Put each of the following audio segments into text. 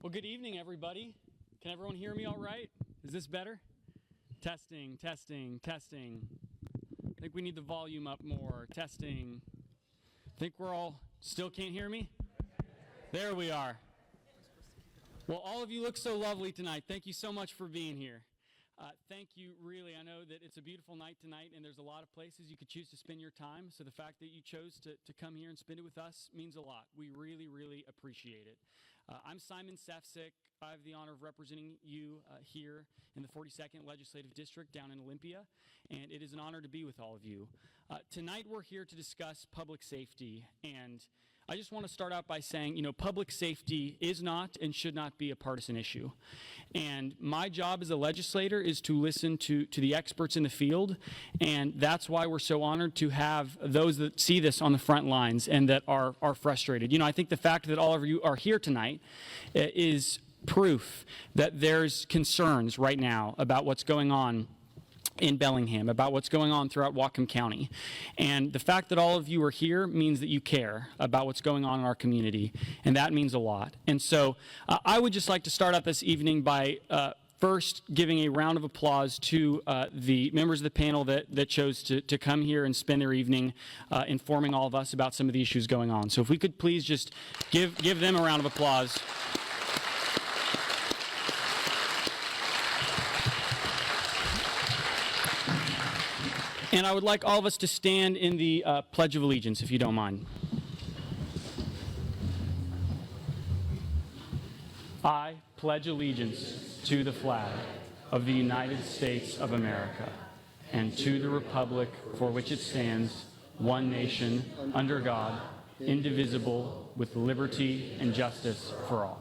Well, good evening, everybody. Can everyone hear me all right? Is this better? Testing, testing, testing. I think we need the volume up more. Testing. Think we're all still can't hear me? There we are. Well, all of you look so lovely tonight. Thank you so much for being here. Thank you, really. I know that it's a beautiful night tonight, and there's a lot of places you could choose to spend your time. So the fact that you chose to come here and spend it with us means a lot. We really, really appreciate it. I'm Simon Sefzik. I have the honor of representing you here in the 42nd Legislative District down in Olympia, and it is an honor to be with all of you. Tonight we're here to discuss public safety, and I just want to start out by saying, public safety is not and should not be a partisan issue. And my job as a legislator is to listen to the experts in the field, and that's why we're so honored to have those that see this on the front lines and that are frustrated. I think the fact that all of you are here tonight is proof that there's concerns right now about what's going on in Bellingham, about what's going on throughout Whatcom County. And the fact that all of you are here means that you care about what's going on in our community, and that means a lot. And so I would just like to start out this evening by first giving a round of applause to the members of the panel that chose to come here and spend their evening informing all of us about some of the issues going on. So if we could please just give them a round of applause. And I would like all of us to stand in the Pledge of Allegiance, if you don't mind. I pledge allegiance to the flag of the United States of America and to the republic for which it stands, one nation, under God, indivisible, with liberty and justice for all.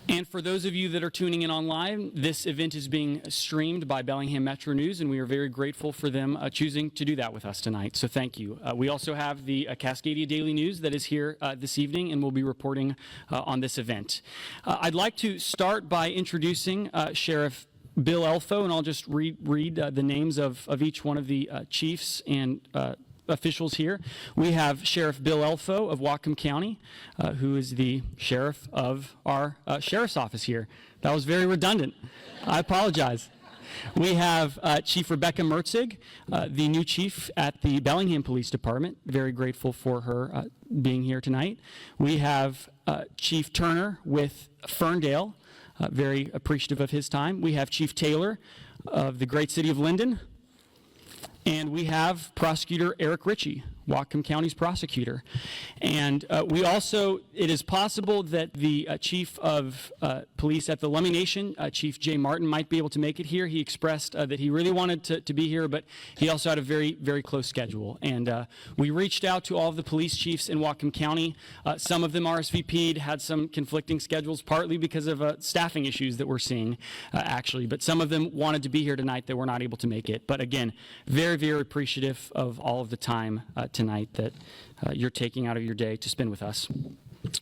And for those of you that are tuning in online, this event is being streamed by Bellingham Metro News, and we are very grateful for them choosing to do that with us tonight. So thank you. We also have the Cascadia Daily News that is here this evening, and we'll be reporting on this event. I'd like to start by introducing Sheriff Bill Elfo, and I'll just read the names of each one of the chiefs and officials here. We have Sheriff Bill Elfo of Whatcom County, who is the sheriff of our sheriff's office here. That was very redundant. I apologize. We have Chief Rebecca Mertzig, the new chief at the Bellingham Police Department. Very grateful for her being here tonight. We have Chief Turner with Ferndale. Very appreciative of his time. We have Chief Taylor of the great city of Lynden. And we have Prosecutor Richey, Whatcom County's prosecutor. And we also, it is possible that the chief of police at the Lummi Nation, Chief Jay Martin, might be able to make it here. He expressed that he really wanted to be here, but he also had a very, very close schedule. And we reached out to all of the police chiefs in Whatcom County. Some of them RSVP'd, had some conflicting schedules, partly because of staffing issues that we're seeing, actually. But some of them wanted to be here tonight that were not able to make it. But again, very, very appreciative of all of the time tonight that you're taking out of your day to spend with us.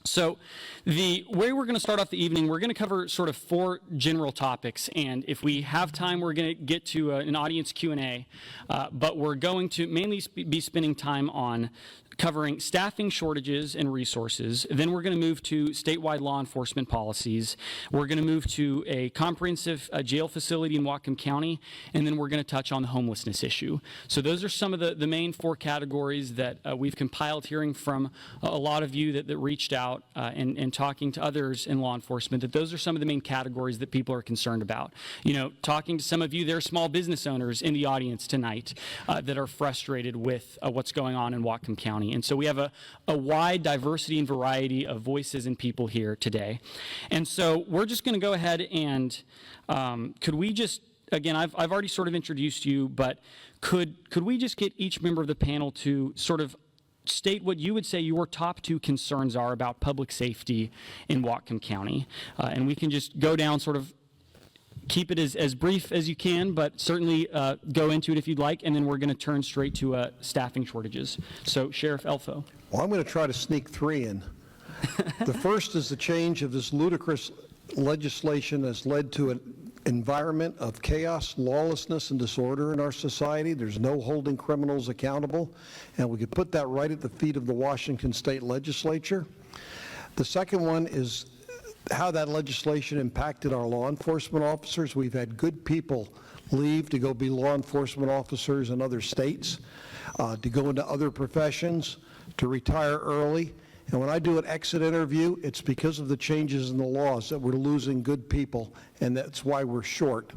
So the way we're going to start off the evening, we're going to cover sort of 4 general topics, and if we have time, we're going to get to an audience Q&A, but we're going to mainly be spending time on covering staffing shortages and resources. Then we're going to move to statewide law enforcement policies. We're going to move to a comprehensive jail facility in Whatcom County, and then we're going to touch on the homelessness issue. So those are some of the main 4 categories that we've compiled, hearing from a lot of you that reached out and talking to others in law enforcement, that those are some of the main categories that people are concerned about. Talking to some of you, there are small business owners in the audience tonight that are frustrated with what's going on in Whatcom County. And so we have a wide diversity and variety of voices and people here today. And so we're just going to go ahead and could we just, again, I've already sort of introduced you, but could we just get each member of the panel to sort of state what you would say your top 2 concerns are about public safety in Whatcom County? And we can just go down sort of, keep it as brief as you can, but certainly go into it if you'd like, and then we're going to turn straight to staffing shortages. So, Sheriff Elfo. Well, I'm going to try to sneak 3 in. The first is the change of this ludicrous legislation has led to environment of chaos, lawlessness, and disorder in our society. There's no holding criminals accountable, and we could put that right at the feet of the Washington State Legislature. The second one is how that legislation impacted our law enforcement officers. We've had good people leave to go be law enforcement officers in other states, to go into other professions, to retire early. And when I do an exit interview, it's because of the changes in the laws that we're losing good people, and that's why we're short.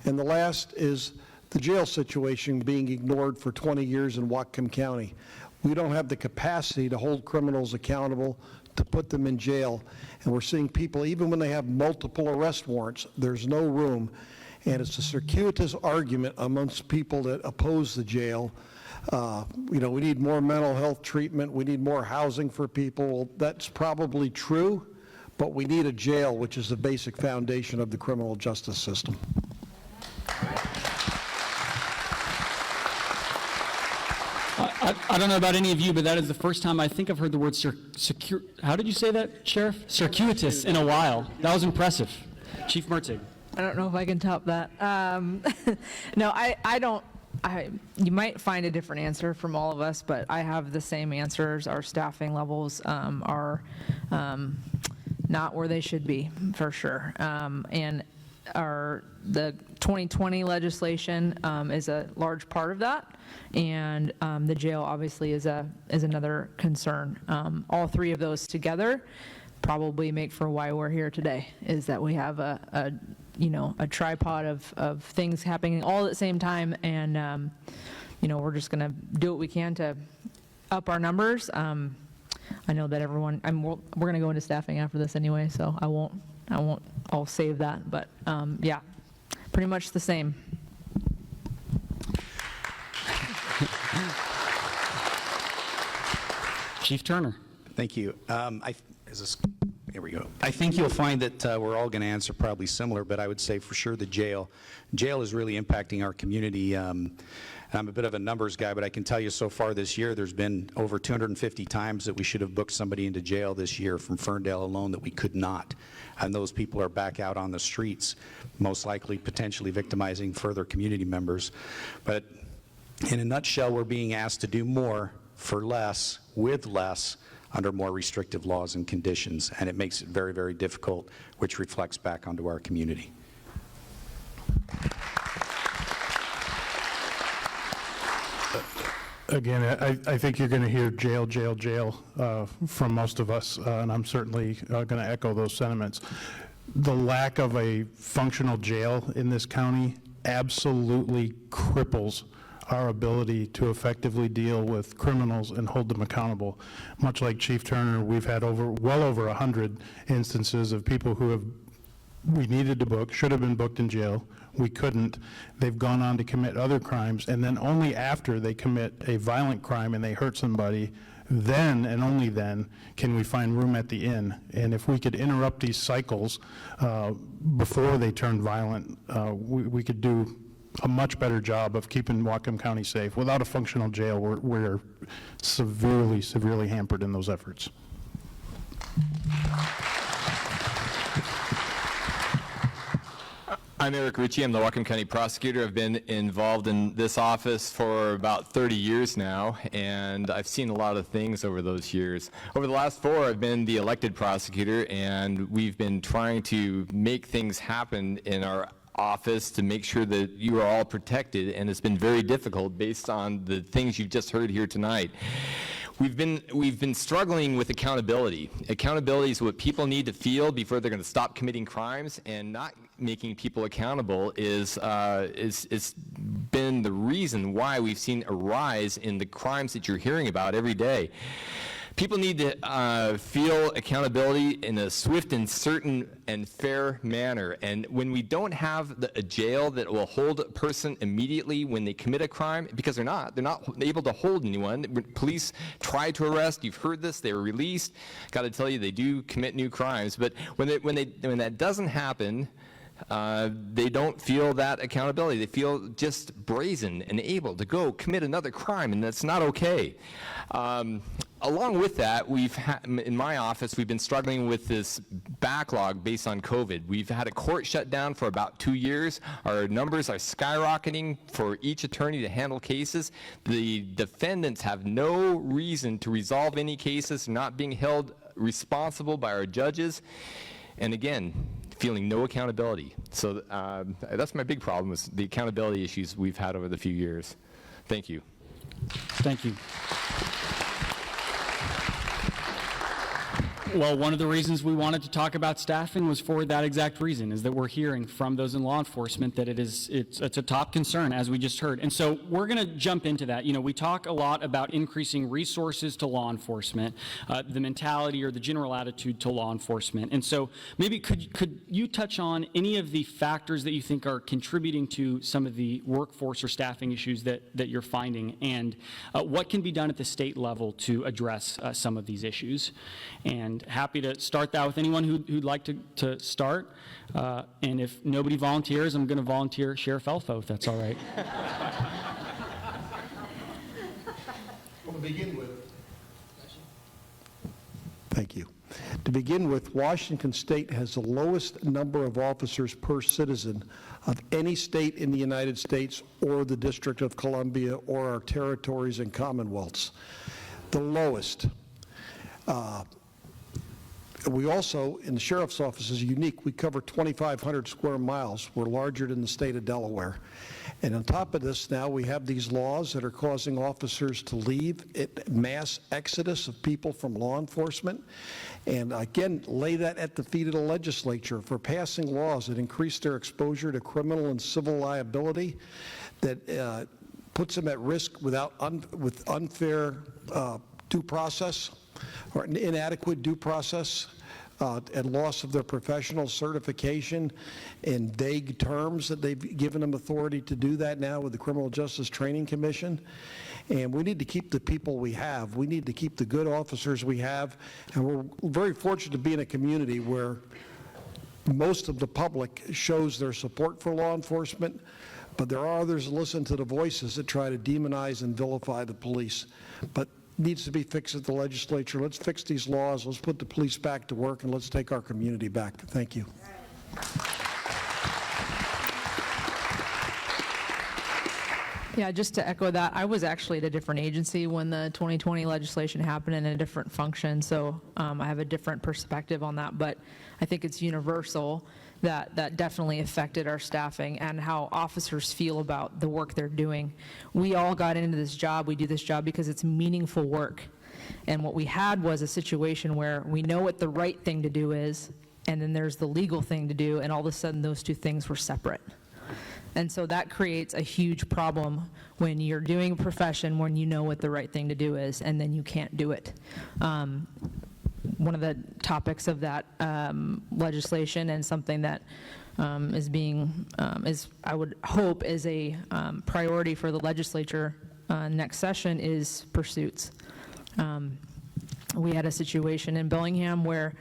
And the last is the jail situation being ignored for 20 years in Whatcom County. We don't have the capacity to hold criminals accountable, to put them in jail. And we're seeing people, even when they have multiple arrest warrants, there's no room. And it's a circuitous argument amongst people that oppose the jail. We need more mental health treatment, we need more housing for people. Well, that's probably true, but we need a jail, which is the basic foundation of the criminal justice system. I don't know about any of you, but that is the first time I think I've heard the word how did you say that, Sheriff? Circuitous in a while. That was impressive. Chief Mertzig. I don't know if I can top that. No, I don't. You might find a different answer from all of us, but I have the same answers. Our staffing levels are not where they should be, for sure. And the 2020 legislation is a large part of that, and the jail obviously is another concern. All three of those together probably make for why we're here today, is that we have a tripod of things happening all at the same time, and we're just going to do what we can to up our numbers. I know that everyone, we're going to go into staffing after this anyway, so I'll save that, but yeah, pretty much the same. Chief Turner. Thank you. Here we go. I think you'll find that we're all going to answer probably similar, but I would say for sure the jail. Jail is really impacting our community. I'm a bit of a numbers guy, but I can tell you so far this year there's been over 250 times that we should have booked somebody into jail this year from Ferndale alone that we could not. And those people are back out on the streets, most likely potentially victimizing further community members. But in a nutshell, we're being asked to do more for less, with less, under more restrictive laws and conditions, and it makes it very, very difficult, which reflects back onto our community. Again, I think you're going to hear jail, jail, jail from most of us, and I'm certainly going to echo those sentiments. The lack of a functional jail in this county absolutely cripples our ability to effectively deal with criminals and hold them accountable. Much like Chief Turner, we've had well over 100 instances of people who we needed to book, should have been booked in jail, we couldn't. They've gone on to commit other crimes, and then only after they commit a violent crime and they hurt somebody, then and only then can we find room at the inn. And if we could interrupt these cycles before they turn violent, we could do a much better job of keeping Whatcom County safe. Without a functional jail, we're severely, severely hampered in those efforts. I'm Eric Richey. I'm the Whatcom County Prosecutor. I've been involved in this office for about 30 years now, and I've seen a lot of things over those years. Over the last 4, I've been the elected prosecutor, and we've been trying to make things happen in our office to make sure that you are all protected, and it's been very difficult based on the things you've just heard here tonight. We've been struggling with accountability. Accountability is what people need to feel before they're going to stop committing crimes, and not making people accountable is been the reason why we've seen a rise in the crimes that you're hearing about every day. People need to feel accountability in a swift and certain and fair manner. And when we don't have a jail that will hold a person immediately when they commit a crime, because they're not able to hold anyone. Police try to arrest. You've heard this. They were released. Got to tell you, they do commit new crimes. But when that doesn't happen, they don't feel that accountability. They feel just brazen and able to go commit another crime, and that's not okay. Along with that, in my office, we've been struggling with this backlog based on COVID. We've had a court shut down for about 2 years. Our numbers are skyrocketing for each attorney to handle cases. The defendants have no reason to resolve any cases, not being held responsible by our judges. And again, feeling no accountability. So that's my big problem, is the accountability issues we've had over the few years. Thank you. Thank you. Well, one of the reasons we wanted to talk about staffing was for that exact reason, is that we're hearing from those in law enforcement that it's a top concern, as we just heard. And so we're going to jump into that. You know, we talk a lot about increasing resources to law enforcement, the mentality or the general attitude to law enforcement. And so maybe could you touch on any of the factors that you think are contributing to some of the workforce or staffing issues that you're finding, and what can be done at the state level to address some of these issues? And happy to start that with anyone who'd like to start. And if nobody volunteers, I'm going to volunteer Sheriff Elfo, if that's all right. Well, to begin with, thank you. To begin with, Washington State has the lowest number of officers per citizen of any state in the United States or the District of Columbia or our territories and commonwealths. The lowest. We also, in the sheriff's office, is unique. We cover 2,500 square miles. We're larger than the state of Delaware. And on top of this, now we have these laws that are causing officers to leave, mass exodus of people from law enforcement. And again, lay that at the feet of the legislature for passing laws that increase their exposure to criminal and civil liability, that puts them at risk with unfair due process, or an inadequate due process, and loss of their professional certification in vague terms that they've given them authority to do that now with the Criminal Justice Training Commission. And we need to keep the people we have. We need to keep the good officers we have. And we're very fortunate to be in a community where most of the public shows their support for law enforcement, but there are others that listen to the voices that try to demonize and vilify the police. But needs to be fixed at the legislature. Let's fix these laws. Let's put the police back to work, and let's take our community back. Thank you. Yeah, just to echo that, I was actually at a different agency when the 2020 legislation happened in a different function, so I have a different perspective on that, but I think it's universal that definitely affected our staffing and how officers feel about the work they're doing. We all got into this job, we do this job because it's meaningful work. And what we had was a situation where we know what the right thing to do is, and then there's the legal thing to do, and all of a sudden those two things were separate. And so that creates a huge problem when you're doing a profession when you know what the right thing to do is, and then you can't do it. One of the topics of that legislation, and something that is I would hope is a priority for the legislature next session, is pursuits. We had a situation in Bellingham where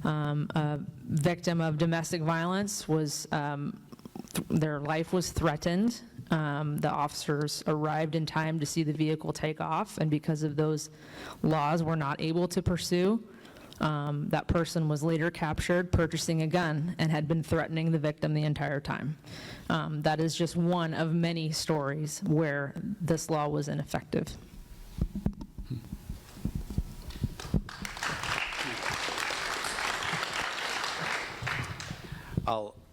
a victim of domestic violence was their life was threatened. The officers arrived in time to see the vehicle take off, and because of those laws, were not able to pursue. That person was later captured purchasing a gun and had been threatening the victim the entire time. That is just one of many stories where this law was ineffective.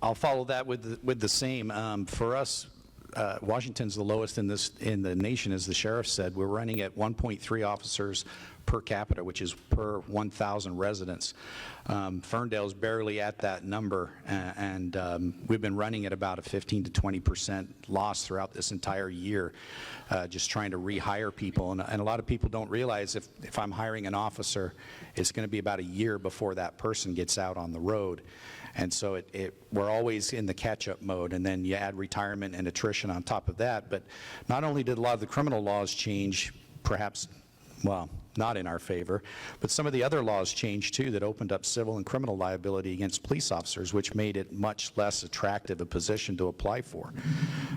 I'll follow that with the same. For us, Washington's the lowest in the nation, as the sheriff said. We're running at 1.3 officers per capita, which is per 1,000 residents. Ferndale's barely at that number, and we've been running at about a 15 to 20% loss throughout this entire year, just trying to rehire people. And a lot of people don't realize if I'm hiring an officer, it's going to be about a year before that person gets out on the road. And so we're always in the catch-up mode, and then you add retirement and attrition on top of that. But not only did a lot of the criminal laws change, perhaps, well, not in our favor, but some of the other laws changed too that opened up civil and criminal liability against police officers, which made it much less attractive a position to apply for.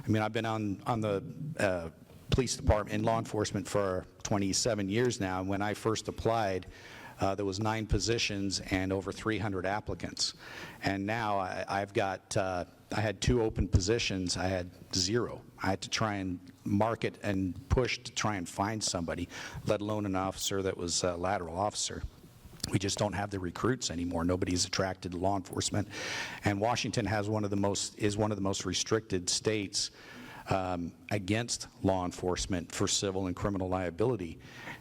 I mean, I've been on the police department in law enforcement for 27 years now, and when I first applied, there was 9 positions and over 300 applicants. And now I've got, I had 2 open positions, I had 0. I had to try and market and push to try and find somebody, let alone an officer that was a lateral officer. We just don't have the recruits anymore. Nobody's attracted to law enforcement. And Washington has one of the most restricted states against law enforcement for civil and criminal liability.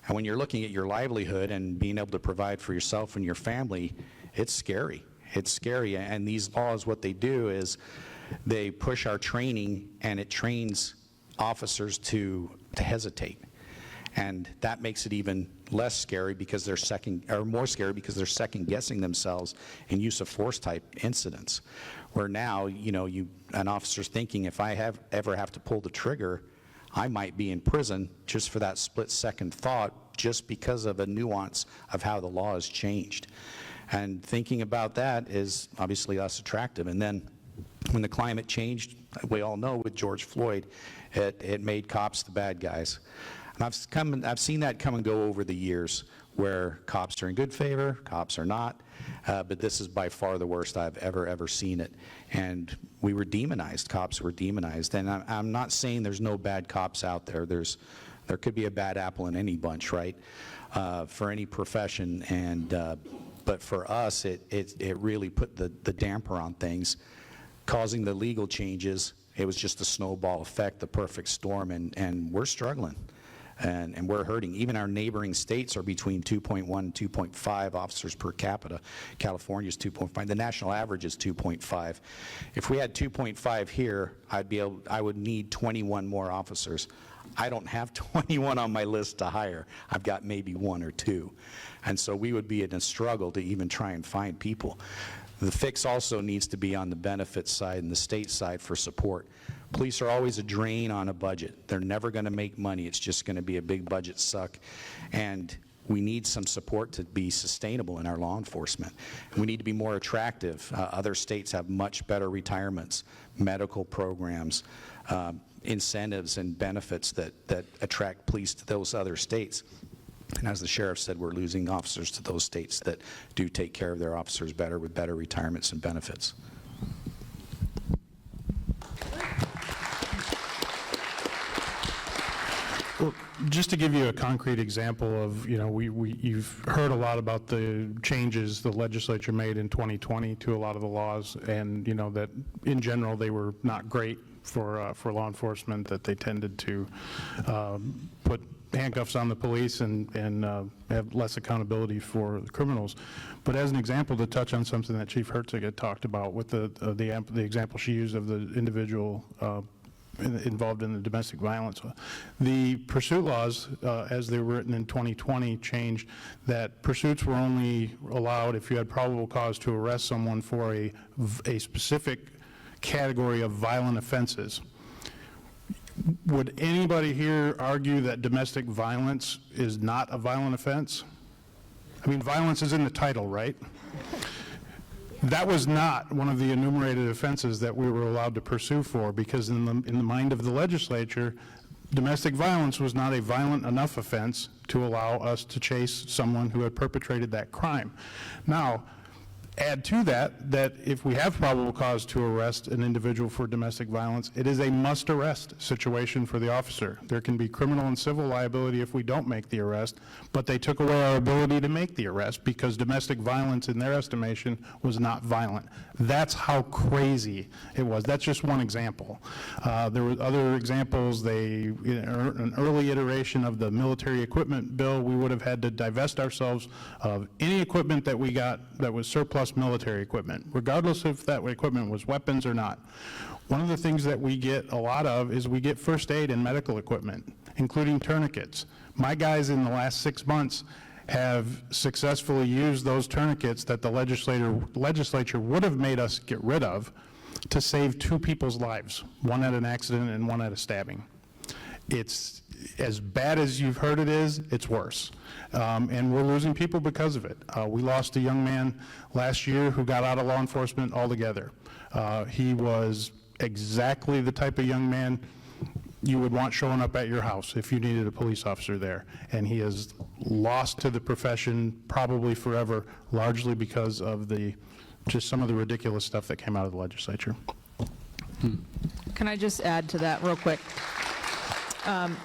And when you're looking at your livelihood and being able to provide for yourself and your family, it's scary. It's scary. And these laws, what they do is they push our training, and it trains officers to hesitate. And that makes it even less scary because they're more scary because they're second guessing themselves in use of force type incidents. Where now, an officer's thinking, if I ever have to pull the trigger, I might be in prison just for that split second thought, just because of a nuance of how the law has changed. And thinking about that is obviously less attractive. And then when the climate changed, we all know with George Floyd, it made cops the bad guys. And I've seen that come and go over the years, where cops are in good favor, cops are not, but this is by far the worst I've ever seen it. And we were demonized, cops were demonized. And I'm not saying there's no bad cops out there. There could be a bad apple in any bunch, right, for any profession. And but for us, it really put the damper on things, causing the legal changes. It was just a snowball effect, the perfect storm, and we're struggling. And we're hurting. Even our neighboring states are between 2.1 and 2.5 officers per capita. California's 2.5. The national average is 2.5. If we had 2.5 here, I would need 21 more officers. I don't have 21 on my list to hire. I've got maybe 1 or 2. And so we would be in a struggle to even try and find people. The fix also needs to be on the benefits side and the state side for support. Police are always a drain on a budget. They're never going to make money. It's just going to be a big budget suck. And we need some support to be sustainable in our law enforcement. And we need to be more attractive. Other states have much better retirements, medical programs, incentives and benefits that attract police to those other states. And as the sheriff said, we're losing officers to those states that do take care of their officers better with better retirements and benefits. Well, just to give you a concrete example of, you've heard a lot about the changes the legislature made in 2020 to a lot of the laws, and that in general they were not great for law enforcement, that they tended to put handcuffs on the police and have less accountability for the criminals. But as an example, to touch on something that Chief Mertzig had talked about with the example she used of the individual involved in the domestic violence. The pursuit laws, as they were written in 2020, changed that pursuits were only allowed if you had probable cause to arrest someone for a specific category of violent offenses. Would anybody here argue that domestic violence is not a violent offense? I mean, violence is in the title, right? That was not one of the enumerated offenses that we were allowed to pursue for, because in the mind of the legislature, domestic violence was not a violent enough offense to allow us to chase someone who had perpetrated that crime. Now, add to that if we have probable cause to arrest an individual for domestic violence, it is a must-arrest situation for the officer. There can be criminal and civil liability if we don't make the arrest, but they took away our ability to make the arrest because domestic violence, in their estimation, was not violent. That's how crazy it was. That's just one example. There were other examples. An early iteration of the military equipment bill, we would have had to divest ourselves of any equipment that we got that was surplus military equipment, regardless if that equipment was weapons or not. One of the things that we get a lot of is we get first aid and medical equipment, including tourniquets. My guys in the last 6 months have successfully used those tourniquets that the legislature would have made us get rid of to save 2 people's lives, one at an accident and one at a stabbing. It's as bad as you've heard it is, it's worse. And we're losing people because of it. We lost a young man last year who got out of law enforcement altogether. He was exactly the type of young man, you would want showing up at your house if you needed a police officer there. And he is lost to the profession probably forever, largely because of just some of the ridiculous stuff that came out of the legislature. Can I just add to that real quick?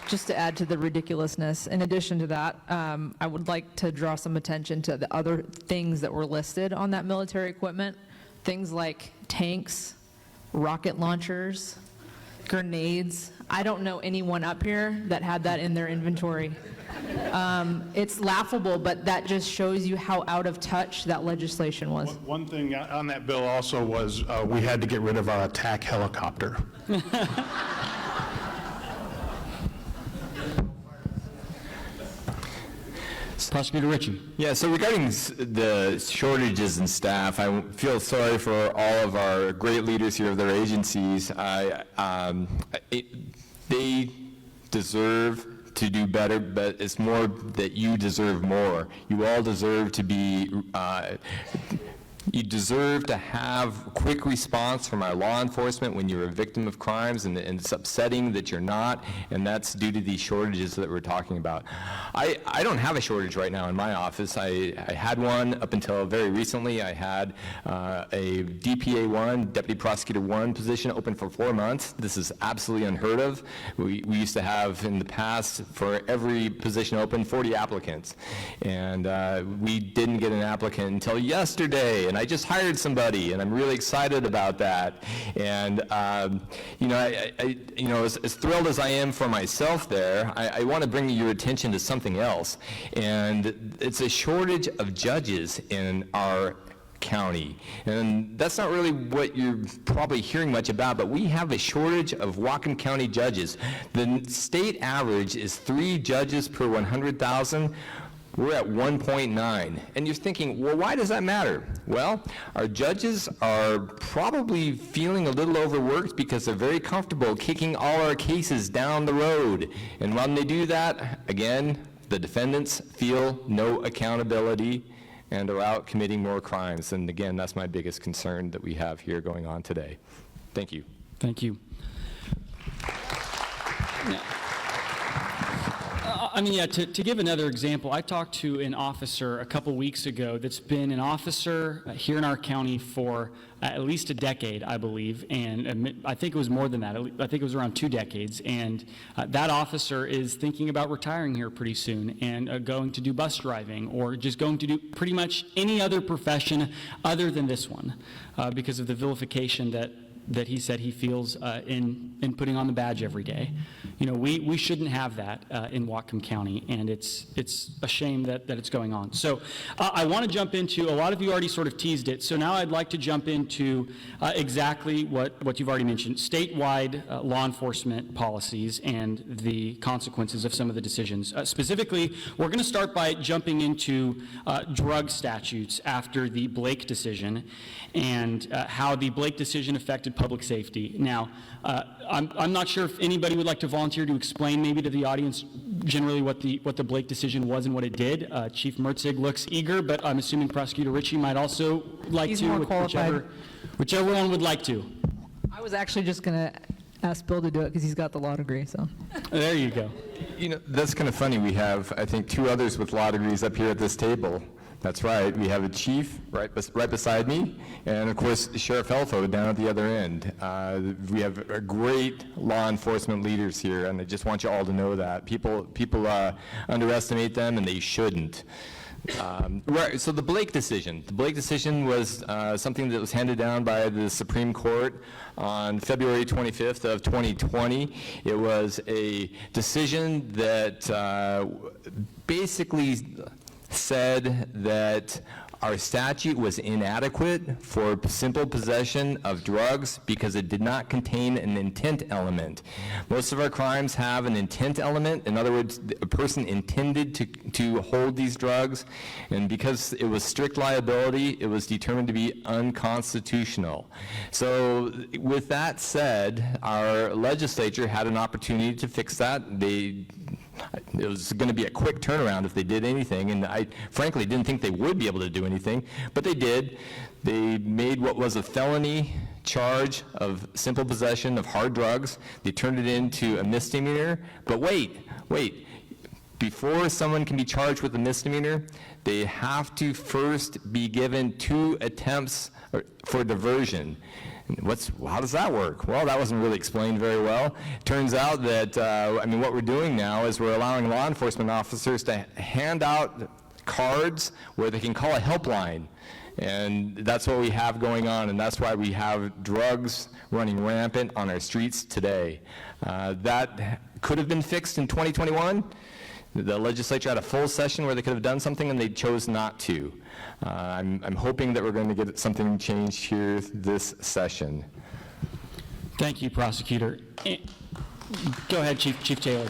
Just to add to the ridiculousness, in addition to that, I would like to draw some attention to the other things that were listed on that military equipment. Things like tanks, rocket launchers, grenades. I don't know anyone up here that had that in their inventory. It's laughable, but that just shows you how out of touch that legislation was. One thing on that bill also was we had to get rid of our attack helicopter. Prosecutor Richey. Yeah, so regarding the shortages in staff, I feel sorry for all of our great leaders here of their agencies. They deserve to do better, but it's more that you deserve more. You all deserve to be you deserve to have quick response from our law enforcement when you're a victim of crimes, and it's upsetting that you're not, and that's due to these shortages that we're talking about. I don't have a shortage right now in my office. I had one up until very recently. I had a DPA 1, Deputy Prosecutor 1 position open for 4 months. This is absolutely unheard of. We used to have in the past, for every position open, 40 applicants, and we didn't get an applicant until yesterday. And I just hired somebody, and I'm really excited about that. And as thrilled as I am for myself there, I want to bring your attention to something else. And it's a shortage of judges in our county. And that's not really what you're probably hearing much about, but we have a shortage of Whatcom County judges. The state average is 3 judges per 100,000. We're at 1.9, and you're thinking, well, why does that matter? Well, our judges are probably feeling a little overworked because they're very comfortable kicking all our cases down the road. And when they do that, again, the defendants feel no accountability and are out committing more crimes. And again, that's my biggest concern that we have here going on today. Thank you. Thank you. To give another example, I talked to an officer a couple weeks ago that's been an officer here in our county for at least a decade, I believe, and I think it was more than that. I think it was around 2 decades, and that officer is thinking about retiring here pretty soon and going to do bus driving or just going to do pretty much any other profession other than this one because of the vilification that he said he feels in putting on the badge every day. We shouldn't have that in Whatcom County, and it's a shame that it's going on. So I want to jump into, a lot of you already sort of teased it, so now I'd like to jump into exactly what you've already mentioned, statewide law enforcement policies and the consequences of some of the decisions. Specifically, we're going to start by jumping into drug statutes after the Blake decision and how the Blake decision affected public safety. Now, I'm not sure if anybody would like to volunteer to explain maybe to the audience generally what the Blake decision was and what it did. Chief Mertzig looks eager, but I'm assuming Prosecutor Richey might also like He's to, more qualified. whichever one would like to. I was actually just going to ask Bill to do it because he's got the law degree, so. There you go. That's kind of funny. We have, I think, 2 others with law degrees up here at this table. That's right. We have a chief right beside me, and of course Sheriff Elfo down at the other end. We have great law enforcement leaders here, and I just want you all to know that. People underestimate them, and they shouldn't. Right, so the Blake decision. The Blake decision was something that was handed down by the Supreme Court on February 25th of 2020. It was a decision that basically said that our statute was inadequate for simple possession of drugs because it did not contain an intent element. Most of our crimes have an intent element. In other words, a person intended to hold these drugs, and because it was strict liability, it was determined to be unconstitutional. So with that said, our legislature had an opportunity to fix that. It was going to be a quick turnaround if they did anything, and I frankly didn't think they would be able to do anything, but they did. They made what was a felony charge of simple possession of hard drugs. They turned it into a misdemeanor. But wait. Before someone can be charged with a misdemeanor, they have to first be given 2 attempts for diversion. How does that work? Well, that wasn't really explained very well. Turns out that, what we're doing now is we're allowing law enforcement officers to hand out cards where they can call a helpline. And that's what we have going on, and that's why we have drugs running rampant on our streets today. That could have been fixed in 2021. The legislature had a full session where they could have done something, and they chose not to. I'm hoping that we're going to get something changed here this session. Thank you, Prosecutor. Go ahead, Chief Taylor.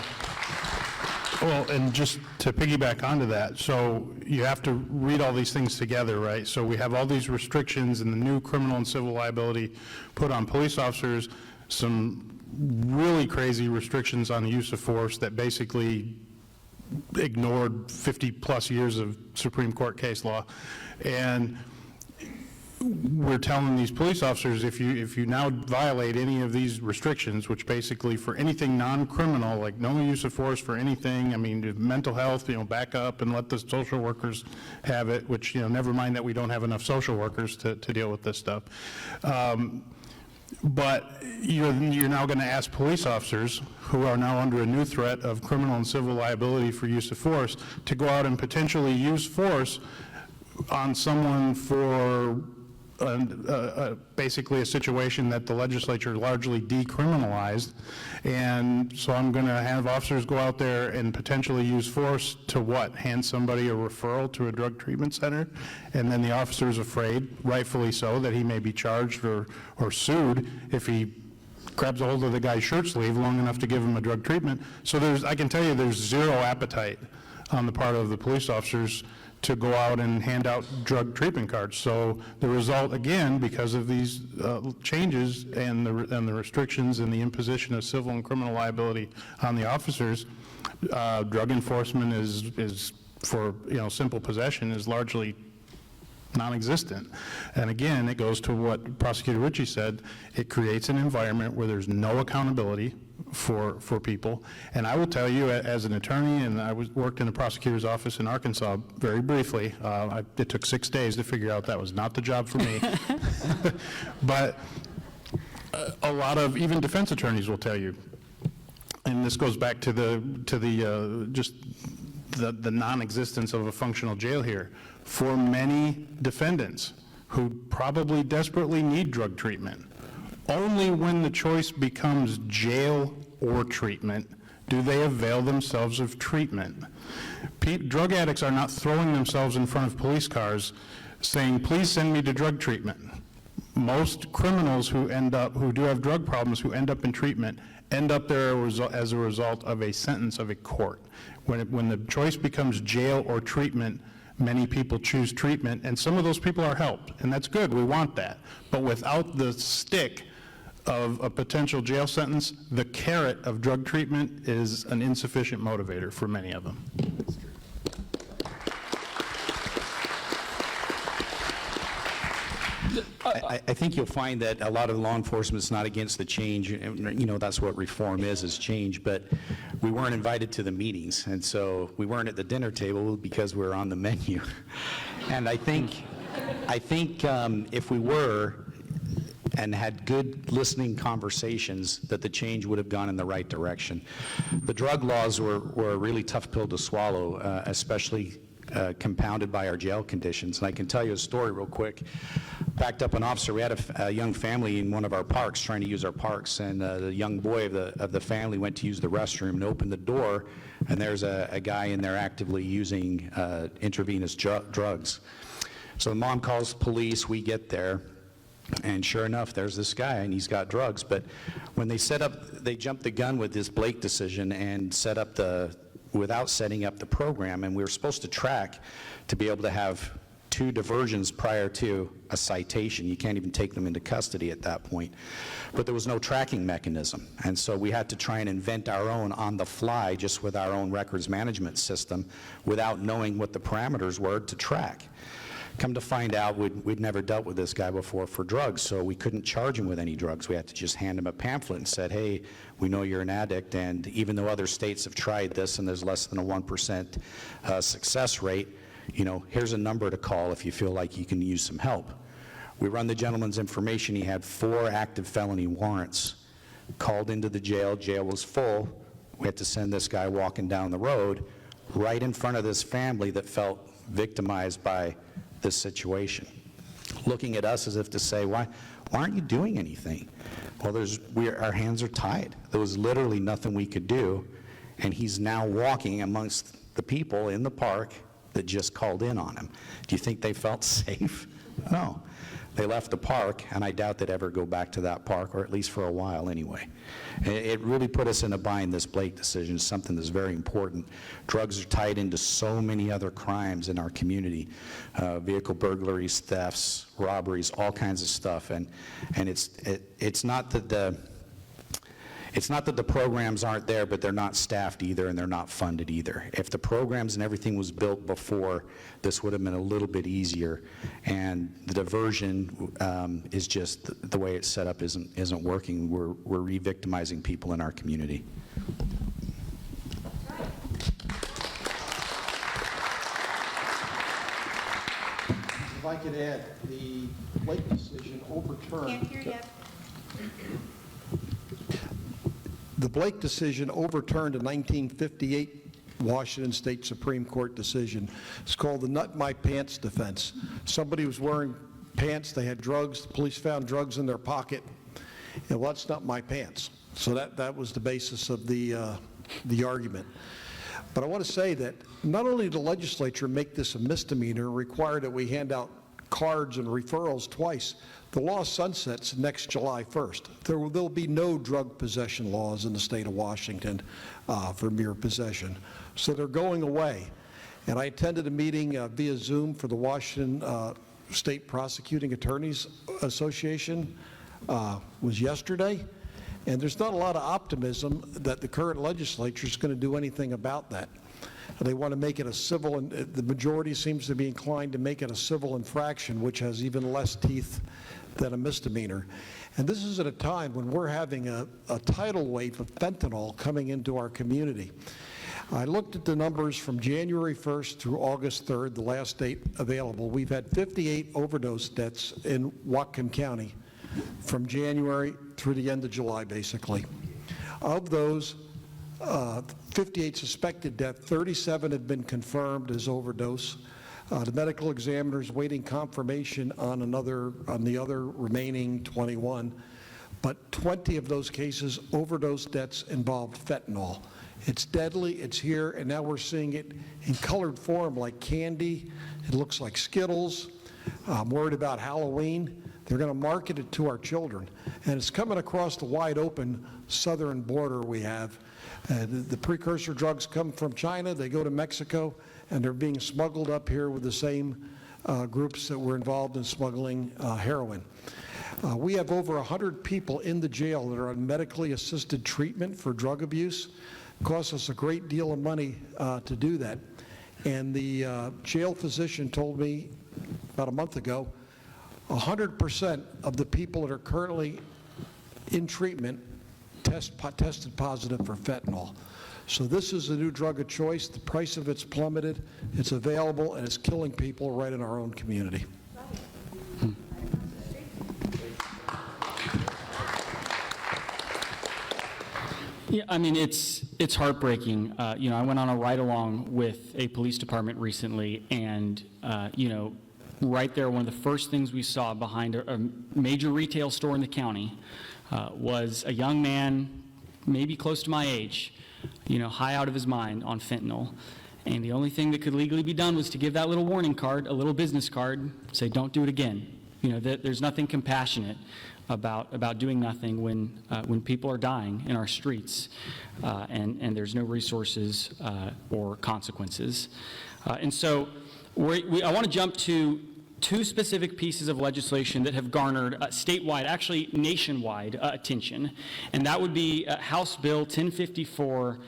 Well, and just to piggyback onto that, so you have to read all these things together, right? So we have all these restrictions and the new criminal and civil liability put on police officers, some really crazy restrictions on the use of force that basically ignored 50-plus years of Supreme Court case law. And we're telling these police officers, if you now violate any of these restrictions, which basically for anything non-criminal, like no use of force for anything, mental health, back up and let the social workers have it, which, never mind that we don't have enough social workers to deal with this stuff. But you're now going to ask police officers, who are now under a new threat of criminal and civil liability for use of force, to go out and potentially use force on someone for basically a situation that the legislature largely decriminalized. And so I'm going to have officers go out there and potentially use force to what? Hand somebody a referral to a drug treatment center? And then the officer's afraid, rightfully so, that he may be charged or sued if he grabs a hold of the guy's shirt sleeve long enough to give him a drug treatment. So I can tell you there's zero appetite on the part of the police officers to go out and hand out drug treatment cards. So the result, again, because of these changes and the restrictions and the imposition of civil and criminal liability on the officers, drug enforcement is for simple possession is largely non-existent. And again, it goes to what Prosecutor Richey said. It creates an environment where there's no accountability for people. And I will tell you, as an attorney, and I worked in the prosecutor's office in Arkansas very briefly. It took 6 days to figure out that was not the job for me. But a lot of even defense attorneys will tell you, and this goes back to the non-existence of a functional jail here. For many defendants who probably desperately need drug treatment, only when the choice becomes jail or treatment do they avail themselves of treatment. Drug addicts are not throwing themselves in front of police cars saying, please send me to drug treatment. Most criminals who do have drug problems, who end up in treatment, end up there as a result of a sentence of a court. When the choice becomes jail or treatment, many people choose treatment, and some of those people are helped, and that's good, we want that. But without the stick of a potential jail sentence, the carrot of drug treatment is an insufficient motivator for many of them. I think you'll find that a lot of law enforcement is not against the change. That's what reform is change. But we weren't invited to the meetings, and so we weren't at the dinner table because we were on the menu. And I think if we were and had good listening conversations, that the change would have gone in the right direction. The drug laws were a really tough pill to swallow, especially compounded by our jail conditions. And I can tell you a story real quick. Backed up an officer. We had a young family in one of our parks trying to use our parks, and the young boy of the family went to use the restroom and opened the door, and there's a guy in there actively using intravenous drugs. So the mom calls police. We get there, and sure enough, there's this guy, and he's got drugs. But when they jumped the gun with this Blake decision and without setting up the program, and we were supposed to track to be able to have 2 diversions prior to a citation. You can't even take them into custody at that point. But there was no tracking mechanism, and so we had to try and invent our own on the fly, just with our own records management system, without knowing what the parameters were to track. Come to find out, we'd never dealt with this guy before for drugs, so we couldn't charge him with any drugs. We had to just hand him a pamphlet and said, hey, we know you're an addict, and even though other states have tried this and there's less than a 1% success rate, you know, here's a number to call if you feel like you can use some help. We run the gentleman's information. He had 4 active felony warrants. Called into the jail. Jail was full. We had to send this guy walking down the road right in front of this family that felt victimized by this situation, looking at us as if to say, why aren't you doing anything? Well, our hands are tied. There was literally nothing we could do, and he's now walking amongst the people in the park that just called in on him. Do you think they felt safe? No. They left the park, and I doubt they'd ever go back to that park, or at least for a while anyway. It really put us in a bind, this Blake decision. It's something that's very important. Drugs are tied into so many other crimes in our community, vehicle burglaries, thefts, robberies, all kinds of stuff. And it's not that the programs aren't there, but they're not staffed either, and they're not funded either. If the programs and everything was built before, this would have been a little bit easier. And the diversion is just the way it's set up isn't working. We're re-victimizing people in our community. If I could add, the Blake decision overturned. Can't hear you. The Blake decision overturned a 1958 Washington State Supreme Court decision. It's called the nut my pants defense. Somebody was wearing pants, they had drugs, the police found drugs in their pocket, and well, that's not my pants. So that was the basis of the argument. But I want to say that not only did the legislature make this a misdemeanor and require that we hand out cards and referrals twice, the law sunsets next July 1st. There'll be no drug possession laws in the state of Washington for mere possession. So they're going away. And I attended a meeting via Zoom for the Washington State Prosecuting Attorneys Association was yesterday. And there's not a lot of optimism that the current legislature is going to do anything about that. They want to make it a civil, and the majority seems to be inclined to make it a civil infraction, which has even less teeth than a misdemeanor. And this is at a time when we're having a tidal wave of fentanyl coming into our community. I looked at the numbers from January 1st through August 3rd, the last date available. We've had 58 overdose deaths in Whatcom County from January through the end of July, basically. Of those 58 suspected deaths, 37 have been confirmed as overdose. The medical examiner is waiting confirmation on the other remaining 21, but 20 of those cases, overdose deaths, involved fentanyl. It's deadly, it's here, and now we're seeing it in colored form like candy. It looks like Skittles. I'm worried about Halloween. They're going to market it to our children, and it's coming across the wide open southern border we have. The precursor drugs come from China, they go to Mexico, and they're being smuggled up here with the same groups that were involved in smuggling heroin. We have over 100 people in the jail that are on medically assisted treatment for drug abuse. It costs us a great deal of money to do that. And the jail physician told me about a month ago, 100% of the people that are currently in treatment tested positive for fentanyl. So this is a new drug of choice. The price of it's plummeted, it's available, and it's killing people right in our own community. Yeah, I mean, it's heartbreaking. You know, I went on a ride-along with a police department recently, and, you know, right there, one of the first things we saw behind a major retail store in the county was a young man, maybe close to my age, you know, high out of his mind on fentanyl. And the only thing that could legally be done was to give that little warning card, a little business card, say, don't do it again. You know, there's nothing compassionate about doing nothing when people are dying in our streets and there's no resources or consequences. And so I want to jump to two specific pieces of legislation that have garnered statewide, actually nationwide attention, and that would be House Bill 1054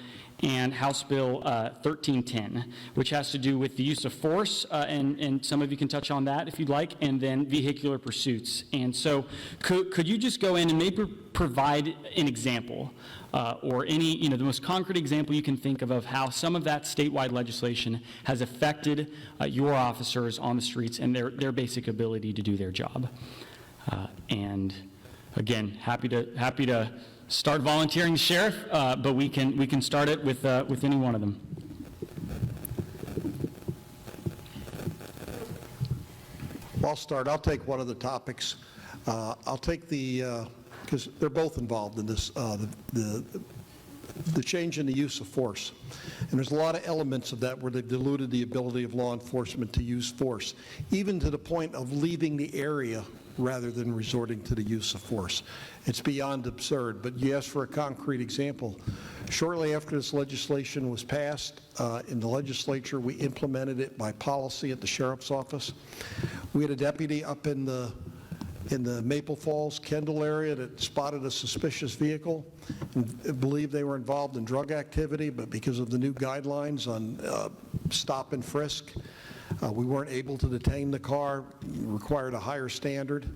and House Bill 1310, which has to do with the use of force, and some of you can touch on that if you'd like, and then vehicular pursuits. And so could you just go in and maybe provide an example or any, the most concrete example you can think of how some of that statewide legislation has affected your officers on the streets and their basic ability to do their job. And again, happy to start volunteering the sheriff, but we can start it with any one of them. I'll start. I'll take one of the topics. I'll take because they're both involved in this, the change in the use of force. And there's a lot of elements of that where they've diluted the ability of law enforcement to use force, even to the point of leaving the area rather than resorting to the use of force. It's beyond absurd, but you asked for a concrete example. Shortly after this legislation was passed in the legislature, we implemented it by policy at the sheriff's office. We had a deputy up in the Maple Falls, Kendall area that spotted a suspicious vehicle and believed they were involved in drug activity, but because of the new guidelines on stop and frisk, we weren't able to detain the car, required a higher standard.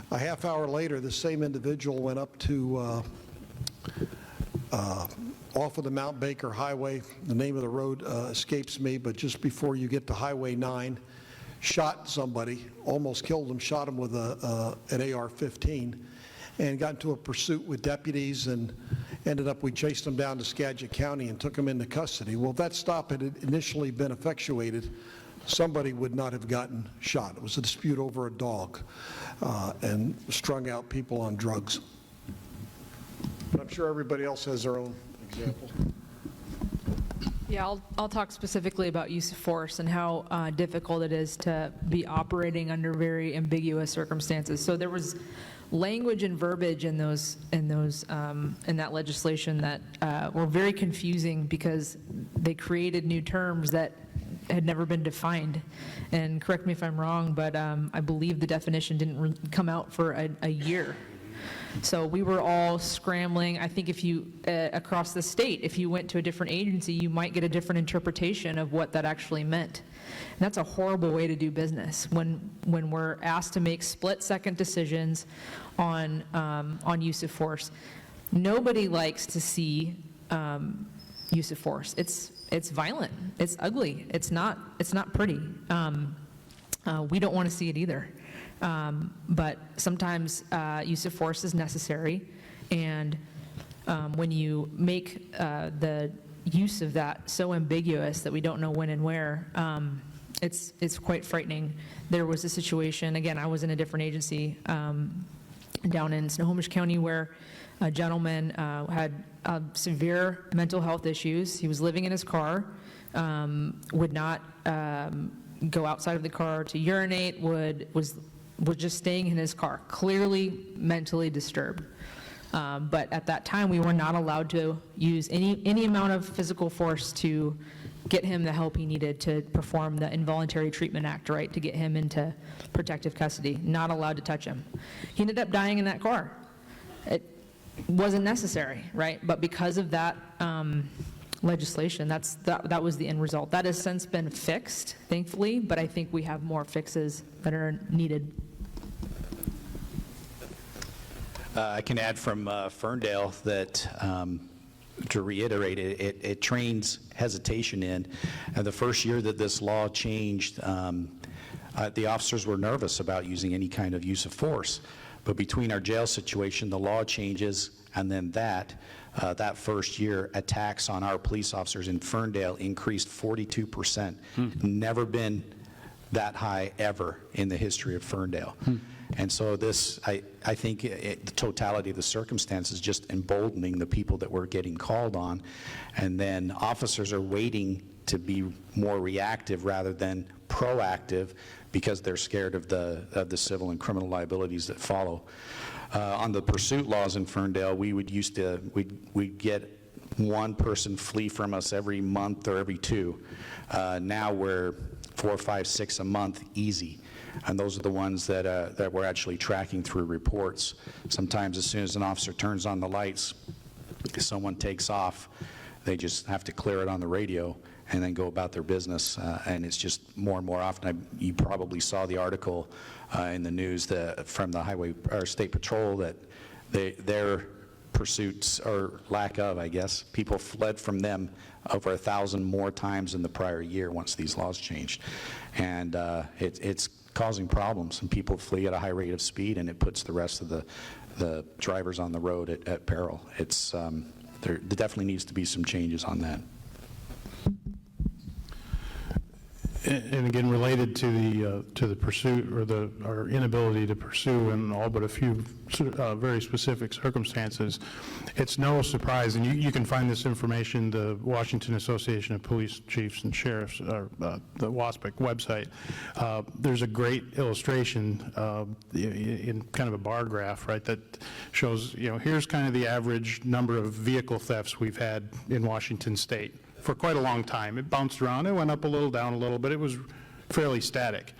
A half hour later, the same individual went up to off of the Mount Baker Highway. The name of the road escapes me, but just before you get to Highway 9, shot somebody, almost killed him, shot him with an AR-15, and got into a pursuit with deputies, and we chased him down to Skagit County and took him into custody. Well, if that stop had initially been effectuated, somebody would not have gotten shot. It was a dispute over a dog and strung out people on drugs. But I'm sure everybody else has their own example. Yeah, I'll talk specifically about use of force and how difficult it is to be operating under very ambiguous circumstances. So there was language and verbiage in that legislation that were very confusing because they created new terms that had never been defined. And correct me if I'm wrong, but I believe the definition didn't come out for a year. So we were all scrambling. I think if you, across the state, if you went to a different agency, you might get a different interpretation of what that actually meant. And that's a horrible way to do business when we're asked to make split-second decisions on use of force. Nobody likes to see use of force. It's violent. It's ugly. It's not pretty. We don't want to see it either. But sometimes use of force is necessary, and when you make the use of that so ambiguous that we don't know when and where, it's quite frightening. There was a situation, again, I was in a different agency down in Snohomish County where a gentleman had severe mental health issues. He was living in his car, would not go outside of the car to urinate, was just staying in his car, clearly mentally disturbed. But at that time, we were not allowed to use any amount of physical force to get him the help he needed to perform the Involuntary Treatment Act, right, to get him into protective custody. Not allowed to touch him. He ended up dying in that car. It wasn't necessary, right? But because of that legislation, that was the end result. That has since been fixed, thankfully, but I think we have more fixes that are needed. I can add from Ferndale that, to reiterate, it trains hesitation in. And the first year that this law changed, the officers were nervous about using any kind of use of force. But between our jail situation, the law changes, and then that first year, attacks on our police officers in Ferndale increased 42%. Never been that high ever in the history of Ferndale. And so this, I think the totality of the circumstances just emboldening the people that were getting called on, and then officers are waiting to be more reactive rather than proactive because they're scared of the civil and criminal liabilities that follow. On the pursuit laws in Ferndale, we'd get one person flee from us every month or every two. Now we're 4, 5, 6 a month, easy. And those are the ones that we're actually tracking through reports. Sometimes as soon as an officer turns on the lights, someone takes off, They just have to clear it on the radio and then go about their business. And it's just more and more often. You probably saw the article in the news from the Highway or State Patrol that their pursuits, or lack of, I guess, people fled from them over 1,000 more times in the prior year once these laws changed. And it's causing problems, and people flee at a high rate of speed, and it puts the rest of the drivers on the road at peril. There definitely needs to be some changes on that. And again, related to the pursuit, or our inability to pursue in all but a few very specific circumstances, it's no surprise, and you can find this information, the Washington Association of Police Chiefs and Sheriffs, or the WASPIC website. There's a great illustration in kind of a bar graph, right, that shows, here's kind of the average number of vehicle thefts we've had in Washington State for quite a long time. It bounced around, it went up a little, down a little, but it was fairly static.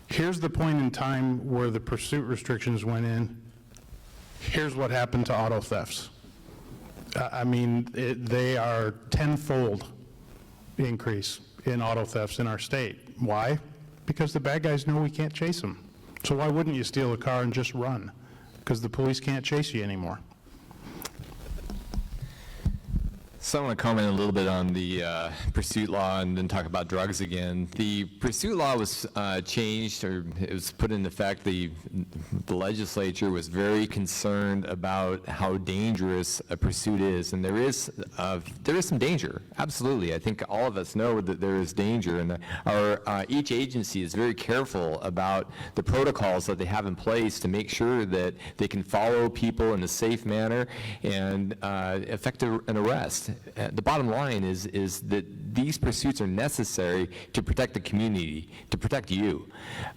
Here's the point in time where the pursuit restrictions went in. Here's what happened to auto thefts. They are tenfold increase in auto thefts in our state. Why? Because the bad guys know we can't chase them. So why wouldn't you steal a car and just run? Because the police can't chase you anymore. So I want to comment a little bit on the pursuit law and then talk about drugs again. The pursuit law was changed, or it was put in effect. The legislature was very concerned about how dangerous a pursuit is, and there is some danger. Absolutely, I think all of us know that there is danger, and each agency is very careful about the protocols that they have in place to make sure that they can follow people in a safe manner and effect an arrest. The bottom line is that these pursuits are necessary to protect the community, to protect you.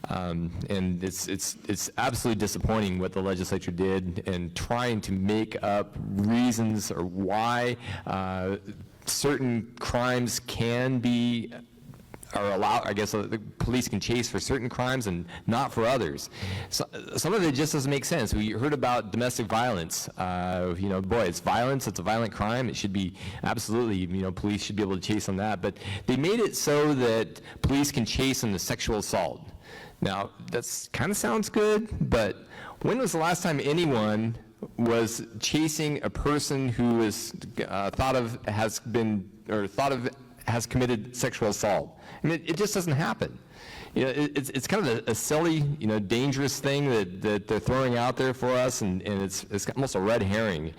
And it's absolutely disappointing what the legislature did in trying to make up reasons or why certain crimes can be are allowed. I guess the police can chase for certain crimes and not for others. So, some of it just doesn't make sense. We heard about domestic violence. Boy, it's violence. It's a violent crime. It should be absolutely, police should be able to chase on that. But they made it so that police can chase on the sexual assault. Now, that kind of sounds good, but when was the last time anyone was chasing a person who is has committed sexual assault? I mean, it just doesn't happen. It's kind of a silly, dangerous thing that they're throwing out there for us, and it's almost a red herring.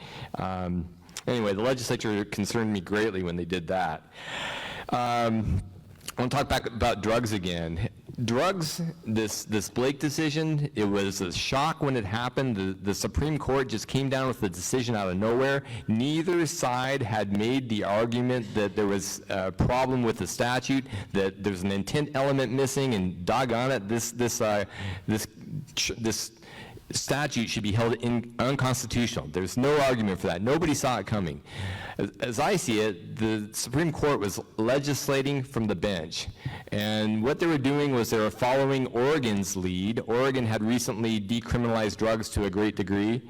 Anyway, the legislature concerned me greatly when they did that. I want to talk back about drugs again. Drugs, this Blake decision, it was a shock when it happened. The Supreme Court just came down with the decision out of nowhere. Neither side had made the argument that there was a problem with the statute, that there's an intent element missing, and doggone it, this statute should be held unconstitutional. There's no argument for that. Nobody saw it coming. As I see it, the Supreme Court was legislating from the bench, and what they were doing was they were following Oregon's lead. Oregon had recently decriminalized drugs to a great degree,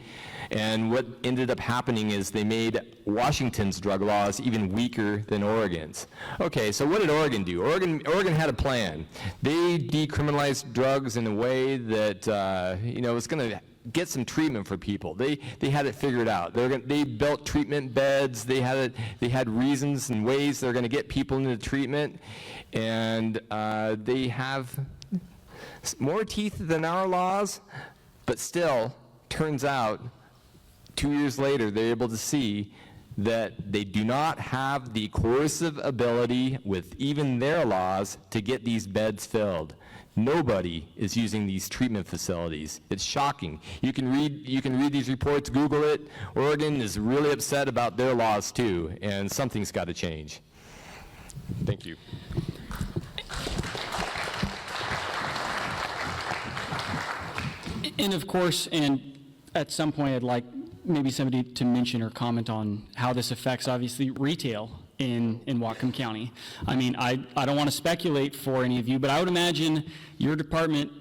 and what ended up happening is they made Washington's drug laws even weaker than Oregon's. Okay, so what did Oregon do? Oregon had a plan. They decriminalized drugs in a way that was going to get some treatment for people. They had it figured out. They built treatment beds. They had reasons and ways they're going to get people into treatment, and they have more teeth than our laws, but still, turns out, 2 years later, they're able to see that they do not have the coercive ability with even their laws to get these beds filled. Nobody is using these treatment facilities. It's shocking. You can read these reports, Google it. Oregon is really upset about their laws too, and something's got to change. Thank you. And of course, and at some point I'd like maybe somebody to mention or comment on how this affects, obviously, retail in Whatcom County. I mean, I don't want to speculate for any of you, but I would imagine your department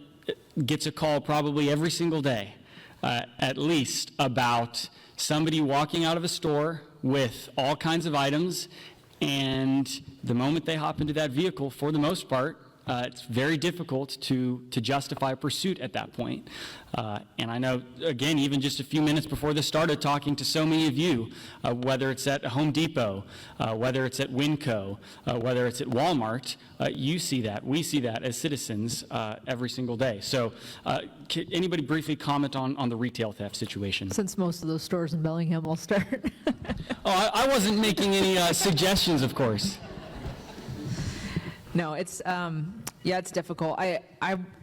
gets a call probably every single day, at least, about somebody walking out of a store with all kinds of items, and the moment they hop into that vehicle, for the most part, it's very difficult to justify pursuit at that point. And I know, again, even just a few minutes before this started, talking to so many of you, whether it's at Home Depot, whether it's at Winco, whether it's at Walmart, you see that. We see that as citizens every single day. So can anybody briefly comment on the retail theft situation? Since most of those stores in Bellingham will start. I wasn't making any suggestions, of course. No, it's, yeah, it's difficult. I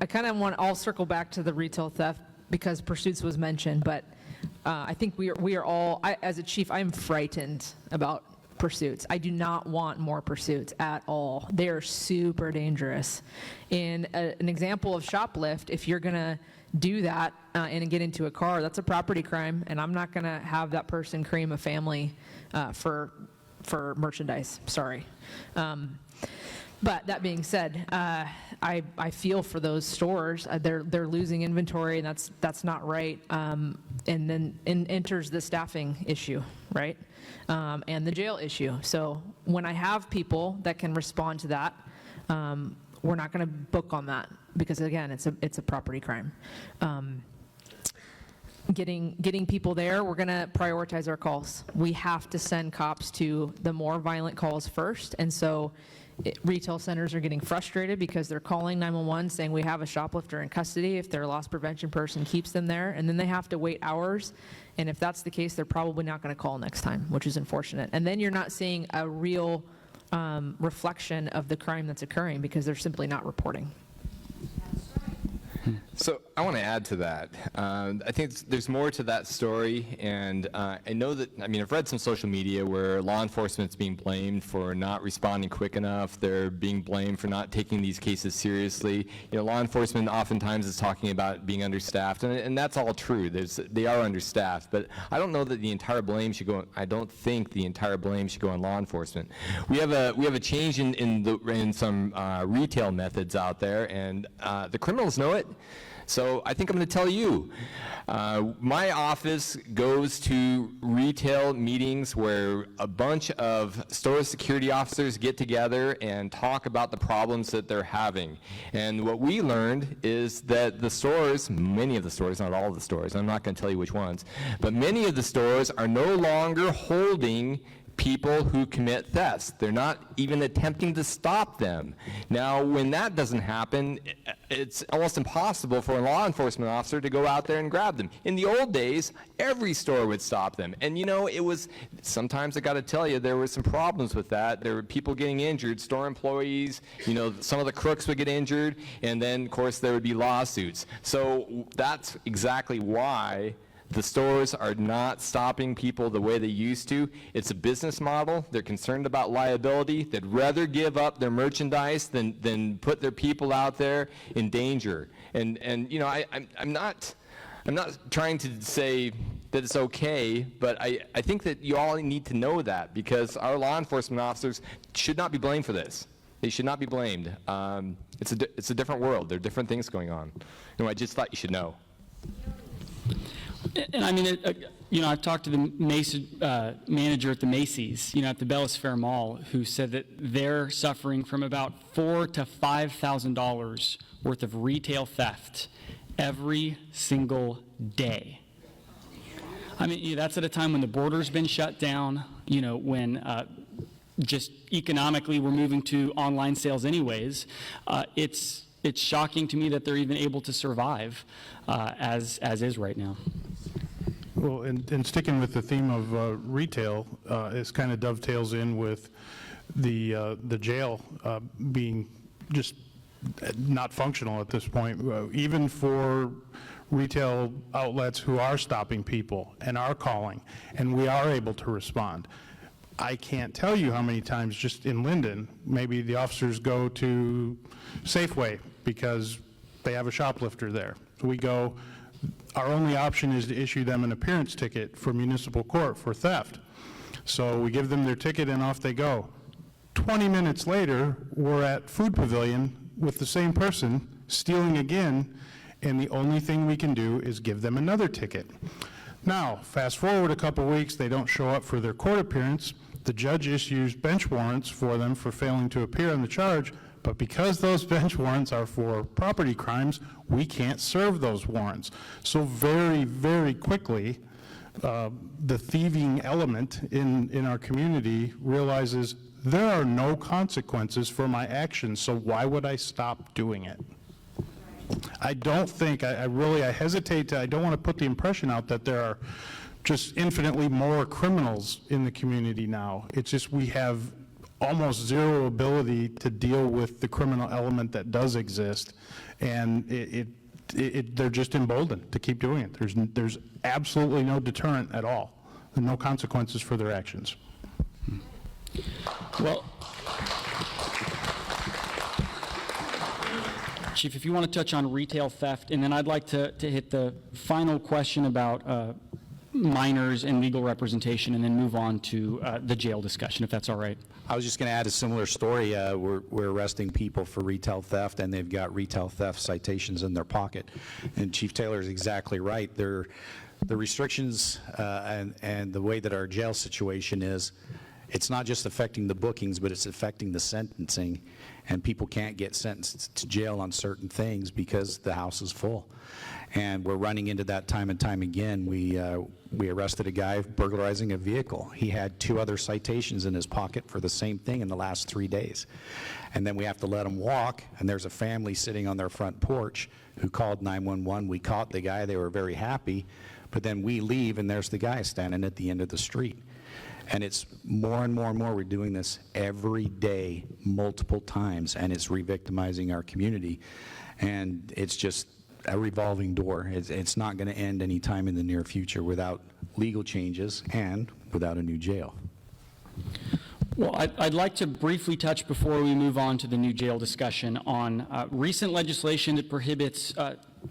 kind of I'll circle back to the retail theft because pursuits was mentioned, but I think we are all, as a chief, I'm frightened about pursuits. I do not want more pursuits at all. They are super dangerous. In an example of shoplift, if you're going to do that and get into a car, that's a property crime, and I'm not going to have that person cream a family for merchandise. Sorry. But that being said, I feel for those stores. They're losing inventory, and that's not right. And then enters the staffing issue, right? And the jail issue. So when I have people that can respond to that, we're not going to book on that because again, it's a property crime. Getting people there, we're going to prioritize our calls. We have to send cops to the more violent calls first, and so retail centers are getting frustrated because they're calling 911 saying we have a shoplifter in custody if their loss prevention person keeps them there, and then they have to wait hours, and if that's the case, they're probably not going to call next time, which is unfortunate. And then you're not seeing a real reflection of the crime that's occurring because they're simply not reporting. So I want to add to that. I think there's more to that story, and I know that, I've read some social media where law enforcement's being blamed for not responding quick enough. They're being blamed for not taking these cases seriously. Law enforcement oftentimes is talking about being understaffed, and that's all true. They are understaffed, but I don't know that the entire blame should go. I don't think the entire blame should go on law enforcement. We have a change in some retail methods out there, and the criminals know it. So I think I'm going to tell you, my office goes to retail meetings where a bunch of store security officers get together and talk about the problems that they're having. And what we learned is that the stores, many of the stores, not all of the stores, I'm not going to tell you which ones, but many of the stores are no longer holding people who commit thefts. They're not even attempting to stop them. Now, when that doesn't happen, it's almost impossible for a law enforcement officer to go out there and grab them. In the old days, every store would stop them. And it was, sometimes I got to tell you, there were some problems with that. There were people getting injured, store employees, some of the crooks would get injured, and then, of course, there would be lawsuits. So that's exactly why the stores are not stopping people the way they used to. It's a business model. They're concerned about liability. They'd rather give up their merchandise than put their people out there in danger. And I'm not trying to say that it's okay, but I think that you all need to know that because our law enforcement officers should not be blamed for this. They should not be blamed. It's a different world. There are different things going on. I just thought you should know. And I've talked to the manager at the Macy's, at the Bellis Fair Mall, who said that they're suffering from about $4,000 to $5,000 worth of retail theft every single day. That's at a time when the border's been shut down, when just economically we're moving to online sales anyways. It's shocking to me that they're even able to survive as is right now. Well, and sticking with the theme of retail, it kind of dovetails in with the jail being just not functional at this point, even for retail outlets who are stopping people and are calling, and we are able to respond. I can't tell you how many times just in Lynden, maybe the officers go to Safeway because they have a shoplifter there. So we go, our only option is to issue them an appearance ticket for municipal court for theft. So we give them their ticket and off they go. 20 minutes later, we're at Food Pavilion with the same person stealing again, and the only thing we can do is give them another ticket. Now, fast forward a couple weeks, they don't show up for their court appearance. The judge issues bench warrants for them for failing to appear on the charge, but because those bench warrants are for property crimes, we can't serve those warrants. So very, very quickly, the thieving element in our community realizes there are no consequences for my actions, so why would I stop doing it? I don't think, I hesitate to, I don't want to put the impression out that there are just infinitely more criminals in the community now. It's just we have almost zero ability to deal with the criminal element that does exist, and they're just emboldened to keep doing it. There's absolutely no deterrent at all, and no consequences for their actions. Well, Chief, if you want to touch on retail theft, and then I'd like to hit the final question about minors and legal representation, and then move on to the jail discussion, if that's all right. I was just going to add a similar story. We're arresting people for retail theft, and they've got retail theft citations in their pocket. And Chief Taylor is exactly right. The restrictions and the way that our jail situation is, it's not just affecting the bookings, but it's affecting the sentencing. And people can't get sentenced to jail on certain things because the house is full. And we're running into that time and time again. We arrested a guy burglarizing a vehicle. He had 2 other citations in his pocket for the same thing in the last 3 days. And then we have to let him walk, and there's a family sitting on their front porch who called 911. We caught the guy. They were very happy. But then we leave, and there's the guy standing at the end of the street. And it's more and more and more. We're doing this every day, multiple times, and it's re-victimizing our community. And it's just a revolving door. It's not going to end anytime in the near future without legal changes and without a new jail. Well, I'd like to briefly touch, before we move on to the new jail discussion, on recent legislation that prohibits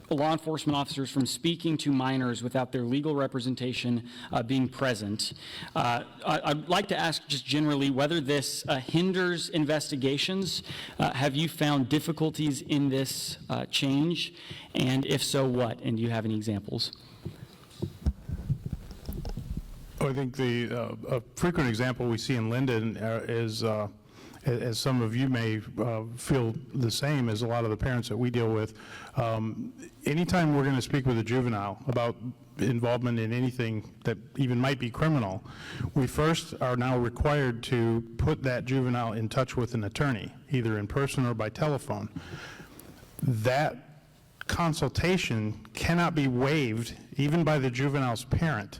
law enforcement officers from speaking to minors without their legal representation being present. I'd like to ask just generally whether this hinders investigations. Have you found difficulties in this change? And if so, what? And do you have any examples? I think a frequent example we see in Lynden is, as some of you may feel the same as a lot of the parents that we deal with, anytime we're going to speak with a juvenile about involvement in anything that even might be criminal, we first are now required to put that juvenile in touch with an attorney, either in person or by telephone. That consultation cannot be waived even by the juvenile's parent.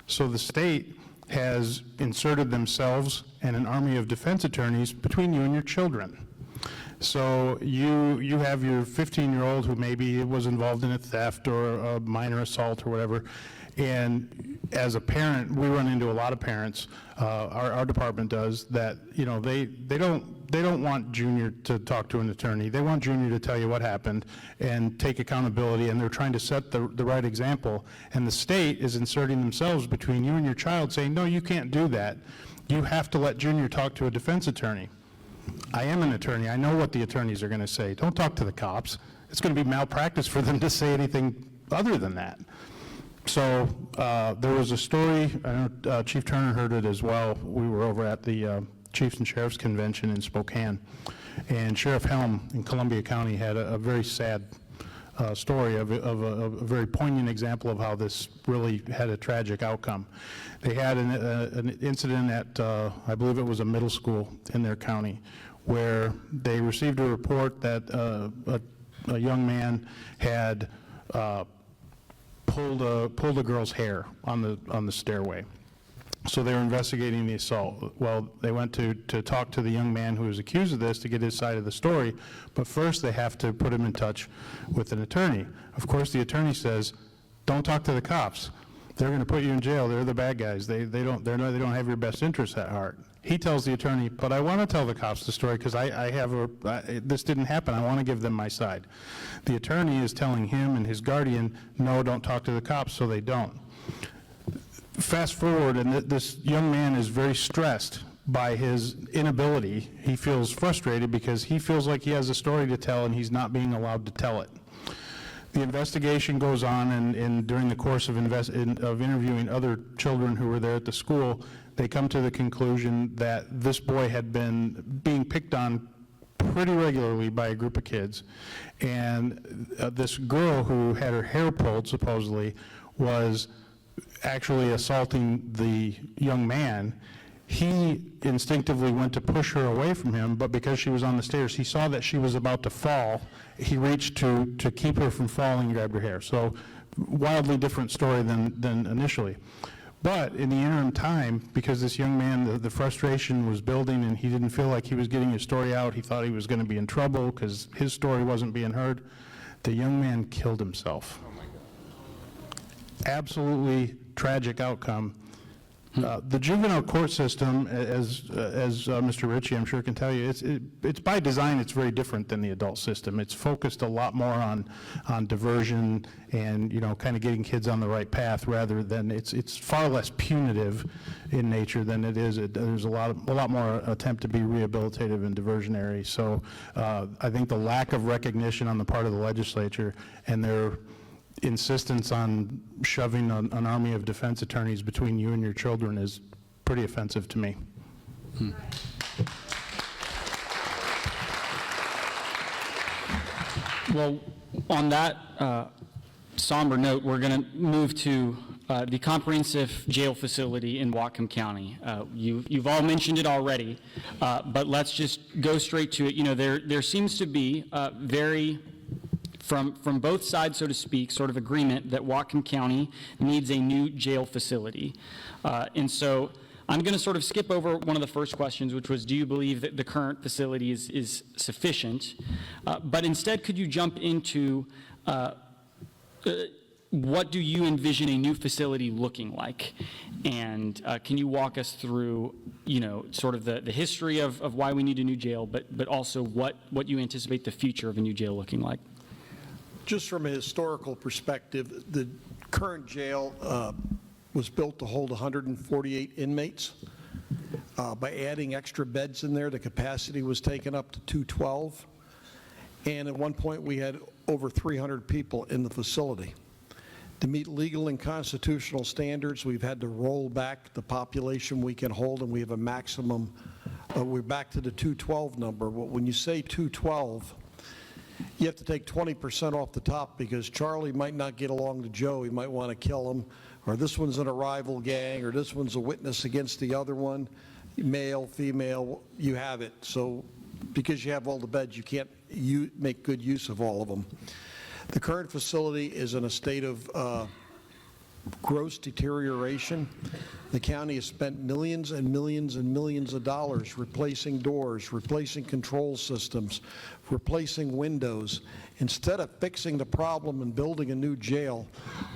So the state has inserted themselves and an army of defense attorneys between you and your children. So you have your 15-year-old who maybe was involved in a theft or a minor assault or whatever, and as a parent, we run into a lot of parents, our department does, that they don't want Junior to talk to an attorney. They want Junior to tell you what happened and take accountability, and they're trying to set the right example. And the state is inserting themselves between you and your child, saying, no, you can't do that. You have to let Junior talk to a defense attorney. I am an attorney. I know what the attorneys are going to say. Don't talk to the cops. It's going to be malpractice for them to say anything other than that. So there was a story, I know Chief Turner heard it as well. We were over at the Chiefs and Sheriffs Convention in Spokane, and Sheriff Helm in Columbia County had a very sad story of a very poignant example of how this really had a tragic outcome. They had an incident at, I believe it was a middle school in their county, where they received a report that a young man had pulled a girl's hair on the stairway. So they were investigating the assault. Well, they went to talk to the young man who was accused of this to get his side of the story, but first they have to put him in touch with an attorney. Of course, the attorney says, don't talk to the cops. They're going to put you in jail. They're the bad guys. They don't have your best interests at heart. He tells the attorney, but I want to tell the cops the story because this didn't happen. I want to give them my side. The attorney is telling him and his guardian, no, don't talk to the cops, so they don't. Fast forward, and this young man is very stressed by his inability. He feels frustrated because he feels like he has a story to tell and he's not being allowed to tell it. The investigation goes on, and during the course of interviewing other children who were there at the school, they come to the conclusion that this boy had been being picked on pretty regularly by a group of kids, and this girl who had her hair pulled, supposedly, was actually assaulting the young man. He instinctively went to push her away from him, but because she was on the stairs, he saw that she was about to fall. He reached to keep her from falling and grabbed her hair. So wildly different story than initially. But in the interim time, because this young man, the frustration was building and he didn't feel like he was getting his story out, he thought he was going to be in trouble because his story wasn't being heard, the young man killed himself. Oh my God. Absolutely tragic outcome. The juvenile court system, as Mr. Richey, I'm sure, can tell you, it's by design, it's very different than the adult system. It's focused a lot more on diversion and, kind of getting kids on the right path, rather than it's far less punitive in nature than it is. There's a lot more attempt to be rehabilitative and diversionary. So I think the lack of recognition on the part of the legislature and their insistence on shoving an army of defense attorneys between you and your children is pretty offensive to me. Well, on that somber note, we're going to move to the comprehensive jail facility in Whatcom County. You've all mentioned it already, but let's just go straight to it. There seems to be from both sides, so to speak, sort of agreement that Whatcom County needs a new jail facility. And so I'm going to sort of skip over one of the first questions, which was, do you believe that the current facility is sufficient? But instead, could you jump into what do you envision a new facility looking like? And can you walk us through, sort of the history of why we need a new jail, but also what you anticipate the future of a new jail looking like? Just from a historical perspective, the current jail was built to hold 148 inmates. By adding extra beds in there, the capacity was taken up to 212. And at one point, we had over 300 people in the facility. To meet legal and constitutional standards, we've had to roll back the population we can hold, and we have a maximum. We're back to the 212 number. But when you say 212, you have to take 20% off the top, because Charlie might not get along to Joe. He might want to kill him, or this one's in a rival gang, or this one's a witness against the other one. Male, female, you have it. So because you have all the beds, you can't make good use of all of them. The current facility is in a state of gross deterioration. The county has spent millions and millions and millions of dollars replacing doors, replacing control systems, replacing windows, instead of fixing the problem and building a new jail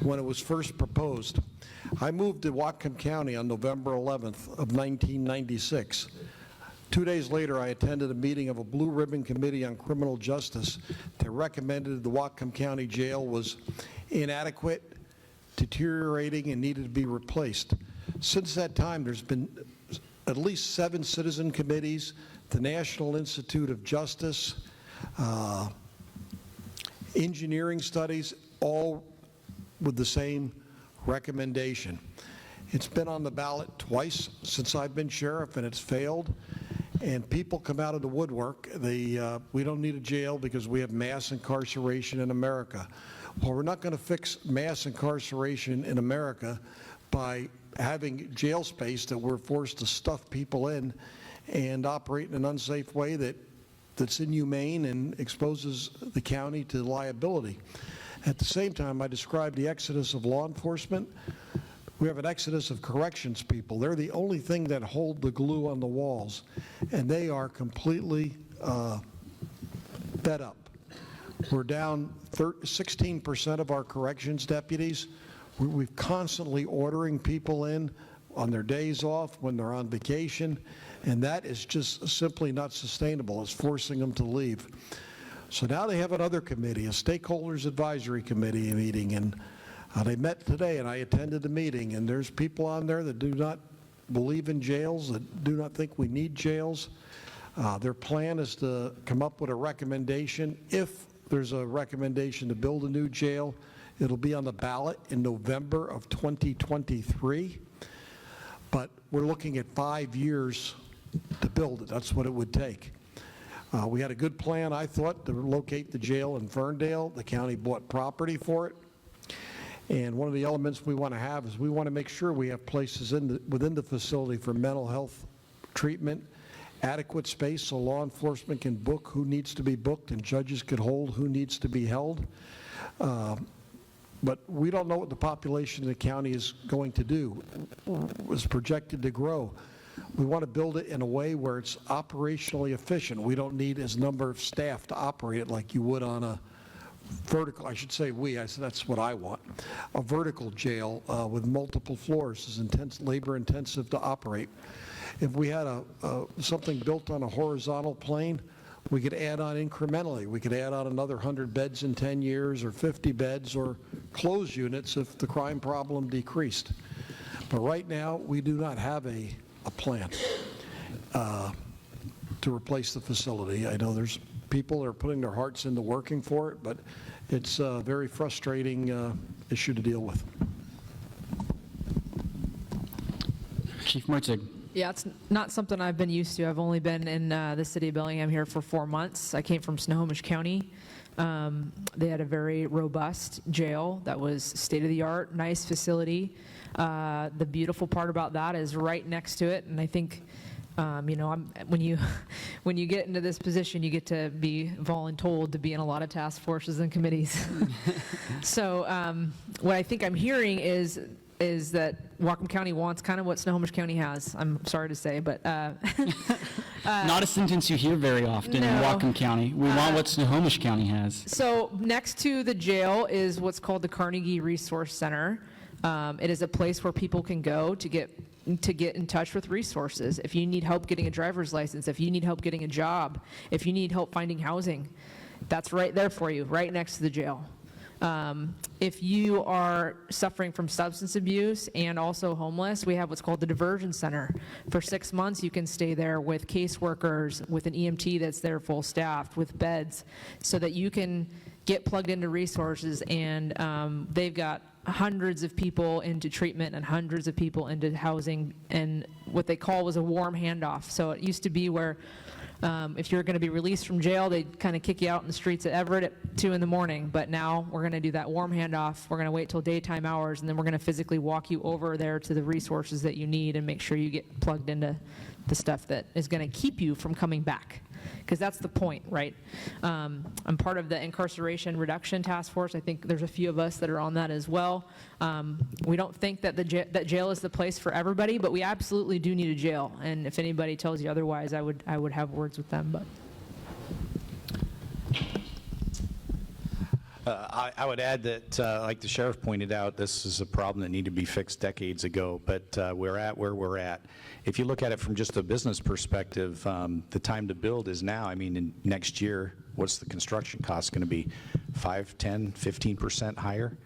when it was first proposed. I moved to Whatcom County on November 11th of 1996. 2 days later, I attended a meeting of a Blue Ribbon Committee on Criminal Justice that recommended the Whatcom County Jail was inadequate, deteriorating, and needed to be replaced. Since that time, there's been at least 7 citizen committees, the National Institute of Justice, engineering studies, all with the same recommendation. It's been on the ballot twice since I've been sheriff, and it's failed. And people come out of the woodwork. We don't need a jail because we have mass incarceration in America. Well, we're not going to fix mass incarceration in America by having jail space that we're forced to stuff people in and operate in an unsafe way that's inhumane and exposes the county to liability. At the same time, I described the exodus of law enforcement. We have an exodus of corrections people. They're the only thing that hold the glue on the walls, and they are completely fed up. We're down 16% of our corrections deputies. We're constantly ordering people in on their days off, when they're on vacation, and that is just simply not sustainable. It's forcing them to leave. So now they have another committee, a stakeholders advisory committee meeting, and they met today, and I attended the meeting, and there's people on there that do not believe in jails, that do not think we need jails. Their plan is to come up with a recommendation if there's a recommendation to build a new jail. It'll be on the ballot in November of 2023, but we're looking at 5 years to build it. That's what it would take. We had a good plan, I thought, to locate the jail in Ferndale. The county bought property for it. And one of the elements we want to have is we want to make sure we have places within the facility for mental health treatment, adequate space so law enforcement can book who needs to be booked and judges can hold who needs to be held. But we don't know what the population of the county is going to do. It's projected to grow. We want to build it in a way where it's operationally efficient. We don't need as number of staff to operate it like you would on a vertical, I should say that's what I want. A vertical jail with multiple floors is labor intensive to operate. If we had something built on a horizontal plane, we could add on incrementally. We could add on another 100 beds in 10 years or 50 beds or close units if the crime problem decreased. But right now, we do not have a plan to replace the facility. I know there's people that are putting their hearts into working for it, but it's a very frustrating issue to deal with. Chief Mertzig. Yeah, it's not something I've been used to. I've only been in the city of Bellingham here for 4 months. I came from Snohomish County. They had a very robust jail that was state-of-the-art, nice facility. The beautiful part about that is right next to it, and I think, when you get into this position, you get to be voluntold to be in a lot of task forces and committees. So what I think I'm hearing is that Whatcom County wants kind of what Snohomish County has. I'm sorry to say, but Not a sentence you hear very often in No. Whatcom County. We want what Snohomish County has. So next to the jail is what's called the Carnegie Resource Center. It is a place where people can go to get in touch with resources. If you need help getting a driver's license, if you need help getting a job, if you need help finding housing, that's right there for you, right next to the jail. If you are suffering from substance abuse and also homeless, we have what's called the Diversion Center. For 6 months, you can stay there with caseworkers, with an EMT that's there full staffed, with beds, so that you can get plugged into resources. And they've got hundreds of people into treatment and hundreds of people into housing, and what they call was a warm handoff. So it used to be where if you're going to be released from jail, they'd kind of kick you out in the streets of Everett at 2 in the morning. But now we're going to do that warm handoff. We're going to wait till daytime hours, and then we're going to physically walk you over there to the resources that you need and make sure you get plugged into the stuff that is going to keep you from coming back. Because that's the point, right? I'm part of the Incarceration Reduction Task Force. I think there's a few of us that are on that as well. We don't think that that jail is the place for everybody, but we absolutely do need a jail. And if anybody tells you otherwise, I would have words with them. But I would add that, like the sheriff pointed out, this is a problem that needed to be fixed decades ago, but we're at where we're at. If you look at it from just a business perspective, the time to build is now. I mean, in next year, what's the construction cost going to be? 5, 10, 15% higher?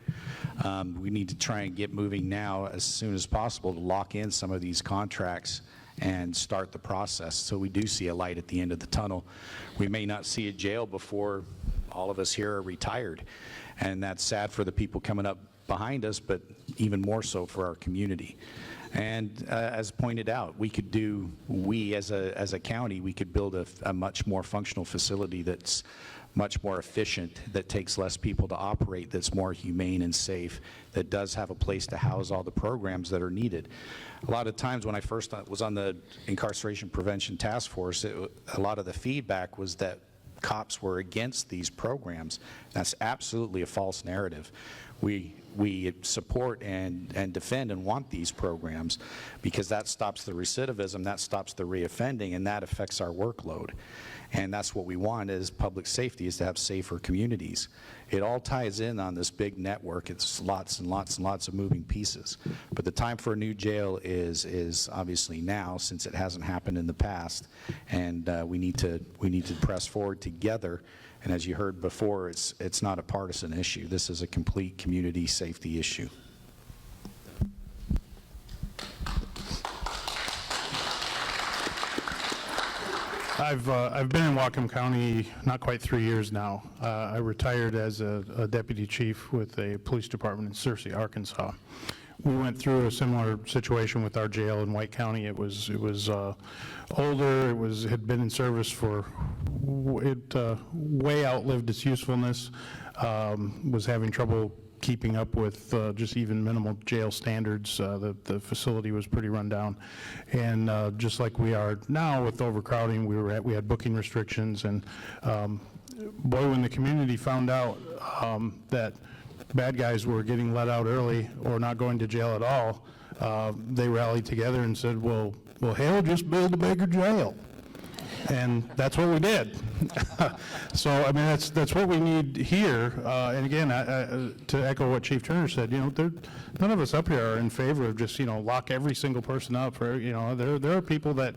We need to try and get moving now as soon as possible to lock in some of these contracts and start the process so we do see a light at the end of the tunnel. We may not see a jail before all of us here are retired, and that's sad for the people coming up behind us, but even more so for our community. And as pointed out, we as a county, we could build a much more functional facility that's much more efficient, that takes less people to operate, that's more humane and safe, that does have a place to house all the programs that are needed. A lot of times when I first was on the Incarceration Prevention Task Force, a lot of the feedback was that cops were against these programs. That's absolutely a false narrative. We support and defend and want these programs because that stops the recidivism, that stops the reoffending, and that affects our workload. And that's what we want is public safety, is to have safer communities. It all ties in on this big network. It's lots and lots and lots of moving pieces. But the time for a new jail is obviously now, since it hasn't happened in the past, and we need to press forward together. And as you heard before, it's not a partisan issue. This is a complete community safety issue. I've been in Whatcom County not quite 3 years now. I retired as a deputy chief with a police department in Searcy, Arkansas. We went through a similar situation with our jail in White County. It was older. It had been in service for way outlived its usefulness. Was having trouble keeping up with just even minimal jail standards. The facility was pretty run down, and just like we are now with overcrowding, we had booking restrictions, and boy, when the community found out that bad guys were getting let out early or not going to jail at all, they rallied together and said, well, hell, just build a bigger jail. And that's what we did. So, I mean, that's what we need here. And again, to echo what Chief Turner said, none of us up here are in favor of just, lock every single person up. There are people that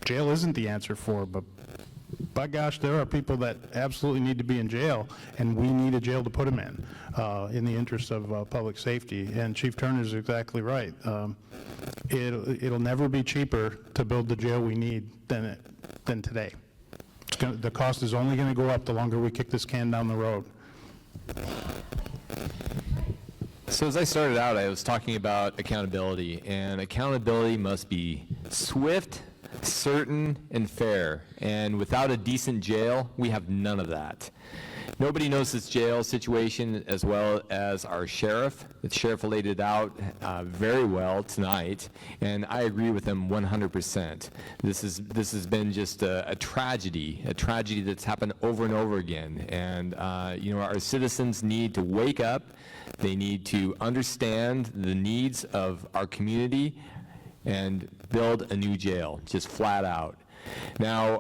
jail isn't the answer for, but by gosh, there are people that absolutely need to be in jail, and we need a jail to put them in the interest of public safety. And Chief Turner is exactly right. It'll never be cheaper to build the jail we need than today. The cost is only going to go up the longer we kick this can down the road. So as I started out, I was talking about accountability, and accountability must be swift, certain, and fair. And without a decent jail, we have none of that. Nobody knows this jail situation as well as our sheriff. The sheriff laid it out very well tonight, and I agree with him 100%. This has been just a tragedy that's happened over and over again. And our citizens need to wake up. They need to understand the needs of our community and build a new jail, just flat out. Now,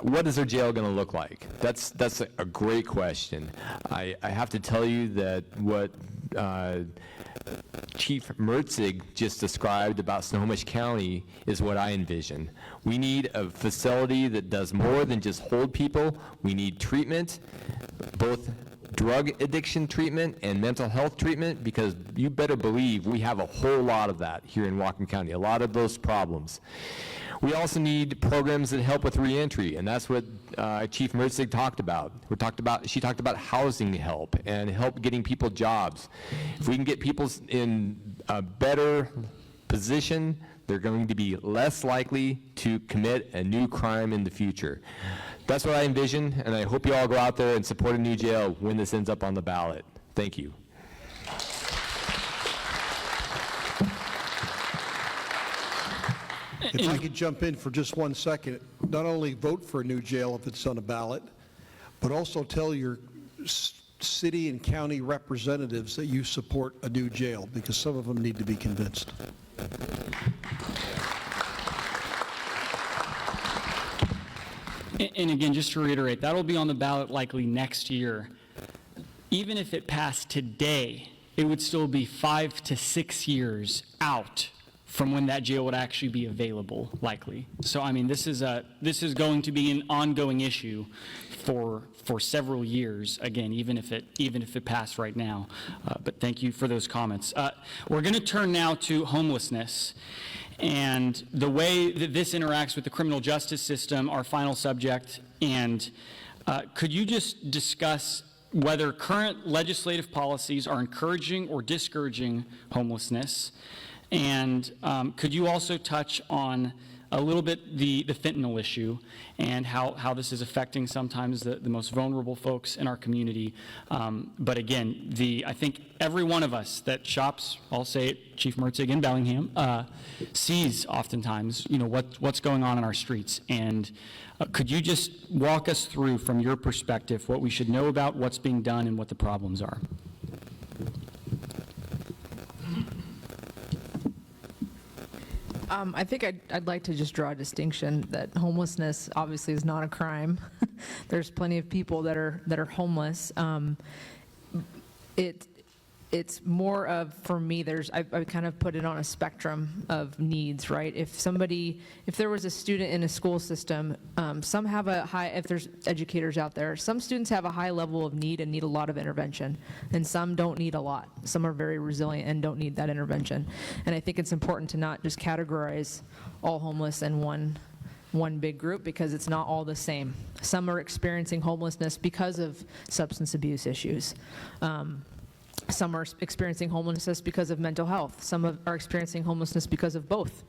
what is our jail going to look like? That's a great question. I have to tell you that what Chief Mertzig just described about Snohomish County is what I envision. We need a facility that does more than just hold people. We need treatment, both drug addiction treatment and mental health treatment, because you better believe we have a whole lot of that here in Whatcom County, a lot of those problems. We also need programs that help with reentry, and that's what Chief Mertzig talked about. She talked about housing help and help getting people jobs. If we can get people in a better position, they're going to be less likely to commit a new crime in the future. That's what I envision, and I hope you all go out there and support a new jail when this ends up on the ballot. Thank you. If I could jump in for just 1 second, not only vote for a new jail if it's on a ballot, but also tell your city and county representatives that you support a new jail, because some of them need to be convinced. And again, just to reiterate, that'll be on the ballot likely next year. Even if it passed today, it would still be 5 to 6 years out from when that jail would actually be available, likely. So, I mean, this is going to be an ongoing issue for several years. Again, even if it passed right now. But thank you for those comments. We're going to turn now to homelessness and the way that this interacts with the criminal justice system, our final subject. And could you just discuss whether current legislative policies are encouraging or discouraging homelessness? And could you also touch on a little bit the fentanyl issue and how this is affecting sometimes the most vulnerable folks in our community? But again, I think every one of us that shops, I'll say it, Chief Mertzig in Bellingham, sees oftentimes, what's going on in our streets. And could you just walk us through, from your perspective, what we should know about what's being done and what the problems are? I think I'd like to just draw a distinction that homelessness obviously is not a crime. There's plenty of people that are homeless. It's more of, for me, I kind of put it on a spectrum of needs, right? If there was a student in a school system, some have a high, if there's educators out there, some students have a high level of need and need a lot of intervention, and some don't need a lot. Some are very resilient and don't need that intervention. And I think it's important to not just categorize all homeless in one one big group because it's not all the same. Some are experiencing homelessness because of substance abuse issues. Some are experiencing homelessness because of mental health. Some are experiencing homelessness because of both.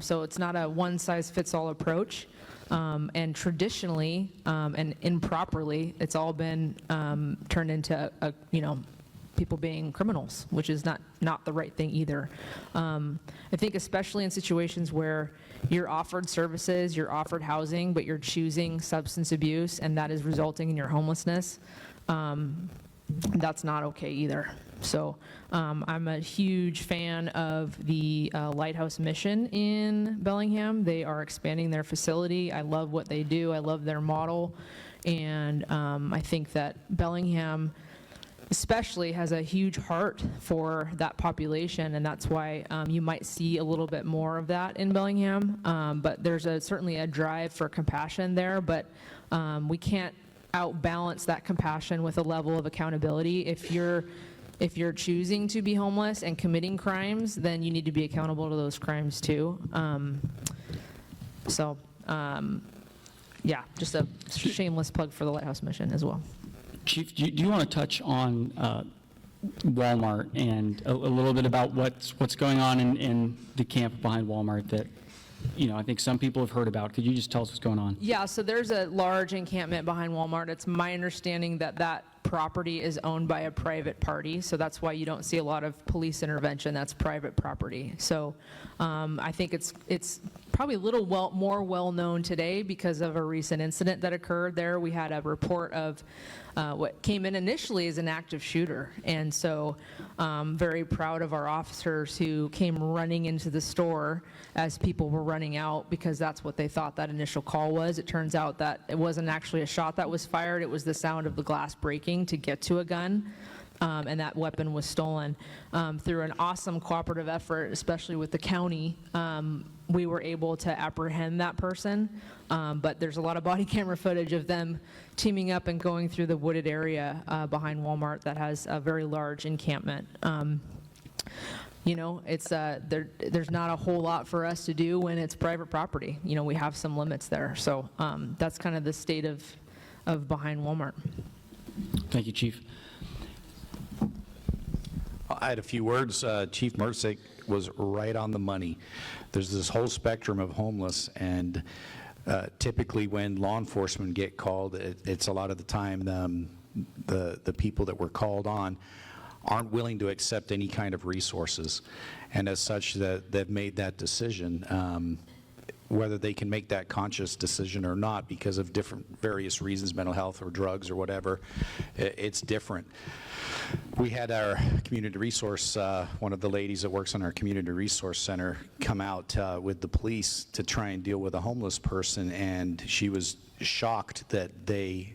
So it's not a one-size-fits-all approach. And traditionally and improperly, it's all been turned into, people being criminals, which is not the right thing either. I think especially in situations where you're offered services, you're offered housing, but you're choosing substance abuse, and that is resulting in your homelessness, that's not okay either. So I'm a huge fan of the Lighthouse mission in Bellingham. They are expanding their facility. I love what they do. I love their model. And I think that Bellingham especially has a huge heart for that population, and that's why you might see a little bit more of that in Bellingham. But there's certainly a drive for compassion there, but we can't outbalance that compassion with a level of accountability. If you're choosing to be homeless and committing crimes, then you need to be accountable to those crimes too. Yeah, just a shameless plug for the Lighthouse mission as well. Chief, do you want to touch on Walmart and a little bit about what's going on in the camp behind Walmart that, I think some people have heard about? Could you just tell us what's going on? Yeah, so there's a large encampment behind Walmart. It's my understanding that that property is owned by a private party, so that's why you don't see a lot of police intervention. That's private property. So I think it's probably a little more well-known today because of a recent incident that occurred there. We had a report of what came in initially as an active shooter, and so very proud of our officers who came running into the store as people were running out, because that's what they thought that initial call was. It turns out that it wasn't actually a shot that was fired. It was the sound of the glass breaking to get to a gun, and that weapon was stolen. Through an awesome cooperative effort, especially with the county, we were able to apprehend that person, but there's a lot of body camera footage of them teaming up and going through the wooded area behind Walmart that has a very large encampment. It's there's not a whole lot for us to do when it's private property. We have some limits there. So that's kind of the state of behind Walmart. Thank you, Chief. I had a few words. Chief Mertzig was right on the money. There's this whole spectrum of homeless, and typically when law enforcement get called, it's a lot of the time the people that were called on aren't willing to accept any kind of resources, and as such they've made that decision. Whether they can make that conscious decision or not because of various reasons, mental health or drugs or whatever, it's different. We had our community resource, one of the ladies that works on our community resource center, come out with the police to try and deal with a homeless person, and she was shocked that they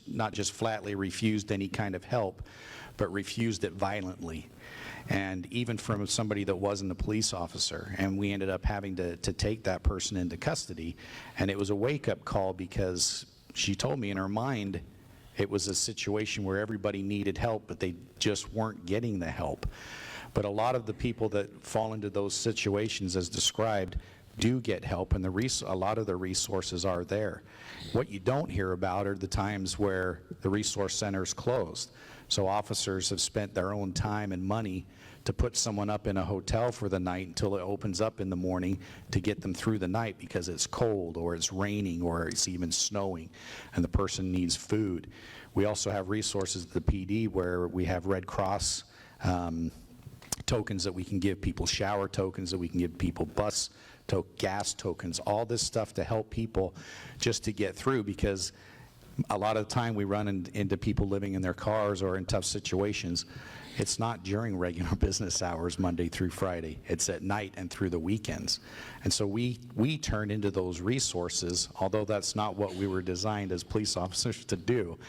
not just flatly refused any kind of help, but refused it violently. And even from somebody that wasn't a police officer, and we ended up having to take that person into custody, and it was a wake-up call because she told me in her mind it was a situation where everybody needed help, but they just weren't getting the help. But a lot of the people that fall into those situations as described do get help, and a lot of the resources are there. What you don't hear about are the times where the resource center's closed. So officers have spent their own time and money to put someone up in a hotel for the night until it opens up in the morning to get them through the night because it's cold or it's raining or it's even snowing and the person needs food. We also have resources at the PD where we have Red Cross tokens that we can give people, shower tokens that we can give people, gas tokens, all this stuff to help people just to get through, because a lot of the time we run into people living in their cars or in tough situations. It's not during regular business hours, Monday through Friday. It's at night and through the weekends. And so we turn into those resources, although that's not what we were designed as police officers to do.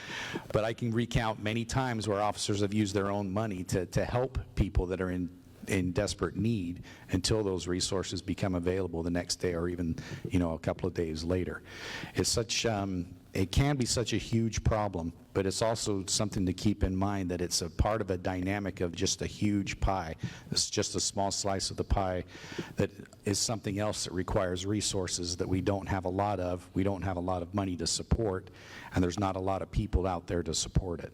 But I can recount many times where officers have used their own money to help people that are in desperate need until those resources become available the next day or even, a couple of days later. It's such it can be such a huge problem, but it's also something to keep in mind that it's a part of a dynamic of just a huge pie. It's just a small slice of the pie that is something else that requires resources that we don't have a lot of. We don't have a lot of money to support, and there's not a lot of people out there to support it.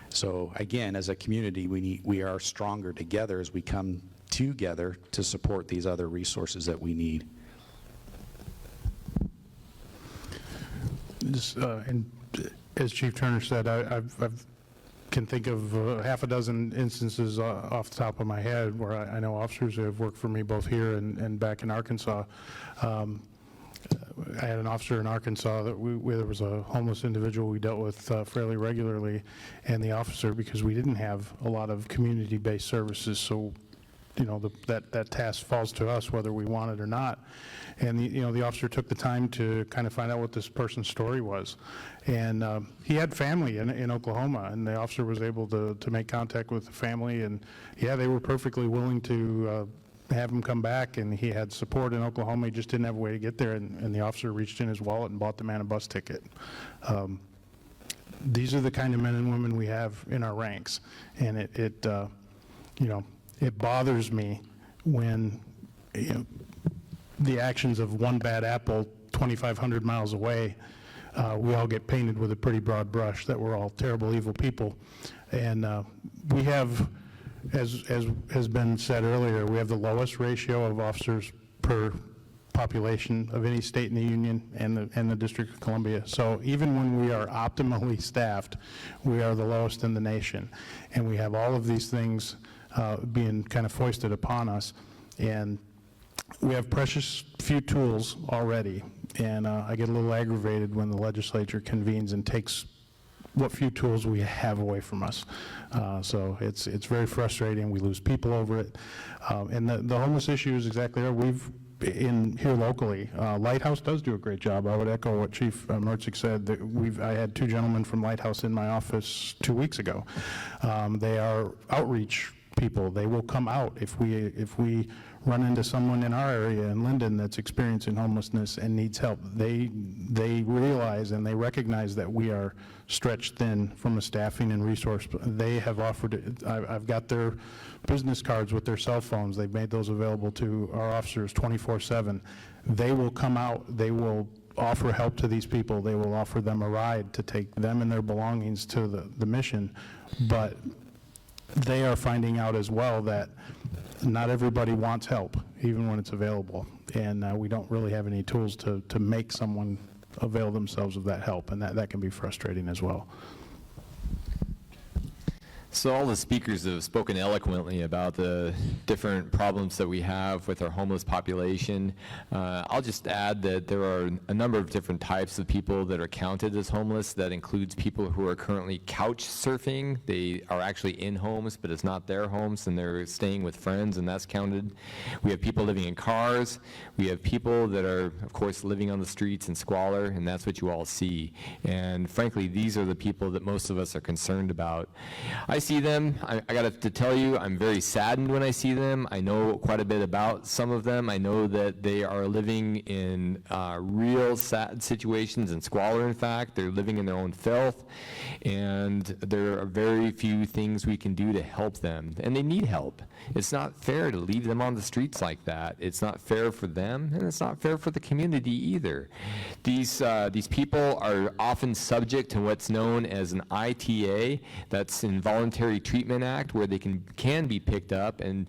So again, as a community, we are stronger together as we come together to support these other resources that we need. And as Chief Turner said, I can think of half a dozen instances off the top of my head where I know officers who have worked for me both here and back in Arkansas. I had an officer in Arkansas that where there was a homeless individual we dealt with fairly regularly, and the officer, because we didn't have a lot of community-based services, so that task falls to us whether we want it or not. And the officer took the time to kind of find out what this person's story was. And he had family in Oklahoma, and the officer was able to make contact with the family, and yeah, they were perfectly willing to have him come back, and he had support in Oklahoma. He just didn't have a way to get there, and the officer reached in his wallet and bought the man a bus ticket. These are the kind of men and women we have in our ranks, and it bothers me when the actions of one bad apple 2,500 miles away, we all get painted with a pretty broad brush that we're all terrible, evil people. And we have, as has been said earlier, we have the lowest ratio of officers per population of any state in the Union and the District of Columbia. So even when we are optimally staffed, we are the lowest in the nation. And we have all of these things being kind of foisted upon us. And we have precious few tools already, and I get a little aggravated when the legislature convenes and takes what few tools we have away from us. So it's very frustrating. We lose people over it. And the homeless issue is exactly there. We've here locally, Lighthouse does do a great job. I would echo what Chief Mertzig said. That I had two gentlemen from Lighthouse in my office 2 weeks ago. They are outreach people. They will come out if we run into someone in our area in Lynden that's experiencing homelessness and needs help. They realize and they recognize that we are stretched thin from a staffing and resource. They have offered it. I've got their business cards with their cell phones. They've made those available to our officers 24/7. They will come out. They will offer help to these people. They will offer them a ride to take them and their belongings to the mission. But they are finding out as well that not everybody wants help, even when it's available. And we don't really have any tools to make someone avail themselves of that help, and that can be frustrating as well. So all the speakers have spoken eloquently about the different problems that we have with our homeless population. I'll just add that there are a number of different types of people that are counted as homeless. That includes people who are currently couch surfing. They are actually in homes, but it's not their homes, and they're staying with friends, and that's counted. We have people living in cars. We have people that are, of course, living on the streets in squalor, and that's what you all see. And frankly, these are the people that most of us are concerned about. I see them. I got to tell you, I'm very saddened when I see them. I know quite a bit about some of them. I know that they are living in real sad situations and squalor, in fact. They're living in their own filth, and there are very few things we can do to help them, and they need help. It's not fair to leave them on the streets like that. It's not fair for them, and it's not fair for the community either. These people are often subject to what's known as an ITA, that's Involuntary Treatment Act, where they can be picked up and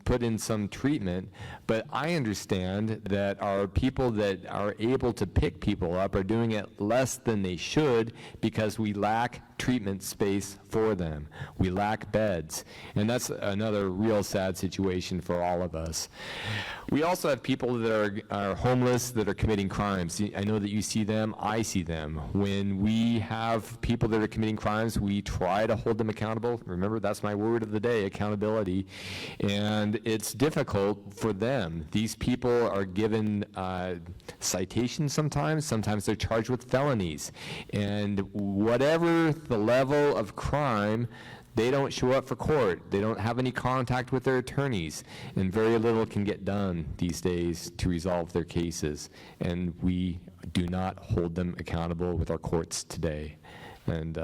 put in some treatment. But I understand that our people that are able to pick people up are doing it less than they should because we lack treatment space for them. We lack beds, and that's another real sad situation for all of us. We also have people that are homeless that are committing crimes. I know that you see them, I see them. When we have people that are committing crimes, we try to hold them accountable. Remember, that's my word of the day, accountability. And it's difficult for them. These people are given citations sometimes they're charged with felonies. And whatever the level of crime, they don't show up for court. They don't have any contact with their attorneys, and very little can get done these days to resolve their cases. And we do not hold them accountable with our courts today. And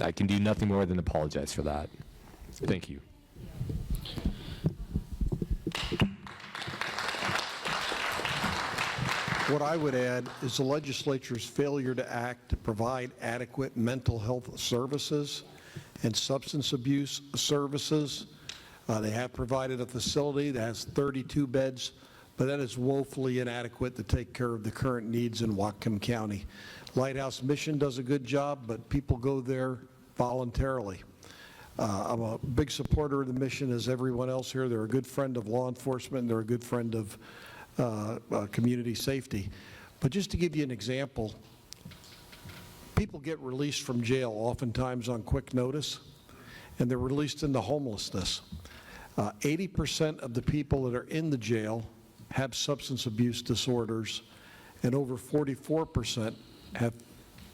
I can do nothing more than apologize for that. Thank you. What I would add is the legislature's failure to act to provide adequate mental health services and substance abuse services. They have provided a facility that has 32 beds, but that is woefully inadequate to take care of the current needs in Whatcom County. Lighthouse Mission does a good job, but people go there voluntarily. I'm a big supporter of the mission, as everyone else here. They're a good friend of law enforcement, and they're a good friend of community safety. But just to give you an example, people get released from jail oftentimes on quick notice, and they're released into homelessness. 80% of the people that are in the jail have substance abuse disorders, and over 44% have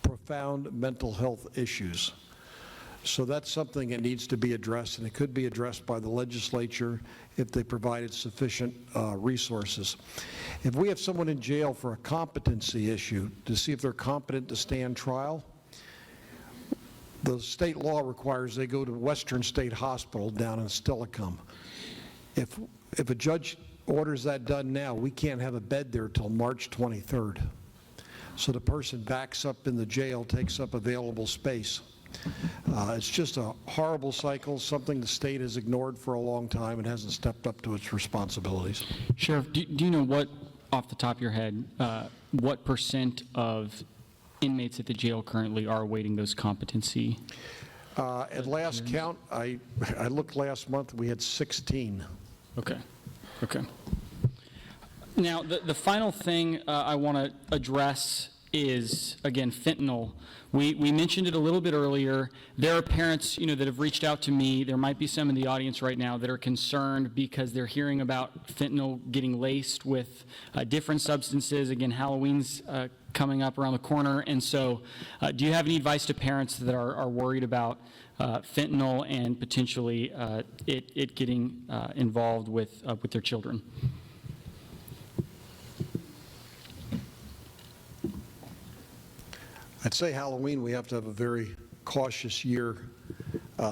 profound mental health issues. So that's something that needs to be addressed, and it could be addressed by the legislature if they provided sufficient resources. If we have someone in jail for a competency issue to see if they're competent to stand trial, the state law requires they go to Western State Hospital down in Stillicum. If a judge orders that done now, we can't have a bed there till March 23rd. So the person backs up in the jail, takes up available space. It's just a horrible cycle, something the state has ignored for a long time and hasn't stepped up to its responsibilities. Sheriff, do you know what, off the top of your head, what % of inmates at the jail currently are awaiting those competency? At last count, I looked last month, we had 16. Okay. Okay. Now, the final thing I want to address is, again, fentanyl. We mentioned it a little bit earlier. There are parents, that have reached out to me. There might be some in the audience right now that are concerned because they're hearing about fentanyl getting laced with different substances. Again, Halloween's coming up around the corner. And so do you have any advice to parents that are worried about fentanyl and potentially it getting involved with their children? I'd say Halloween, we have to have a very cautious year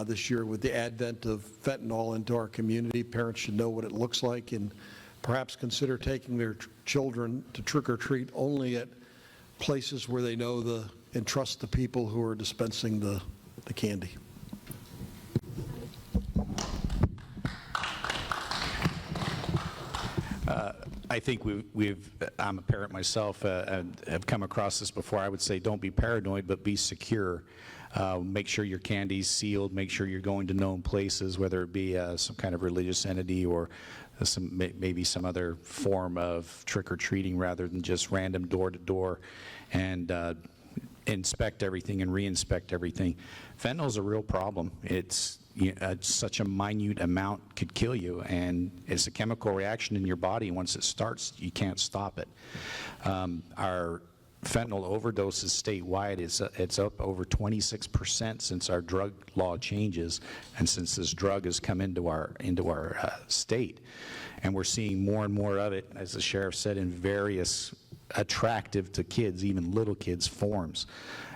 this year with the advent of fentanyl into our community. Parents should know what it looks like and perhaps consider taking their children to trick or treat only at places where they know and trust the people who are dispensing the candy. I think I'm a parent myself, and have come across this before. I would say don't be paranoid, but be secure. Make sure your candy's sealed. Make sure you're going to known places, whether it be some kind of religious entity or maybe some other form of trick-or-treating rather than just random door-to-door, and inspect everything and re-inspect everything. Fentanyl is a real problem. It's such a minute amount could kill you, and it's a chemical reaction in your body. Once it starts, you can't stop it. Our fentanyl overdoses statewide it's up over 26% since our drug law changes, and since this drug has come into our state, and we're seeing more and more of it, as the sheriff said, in various attractive to kids, even little kids, forms.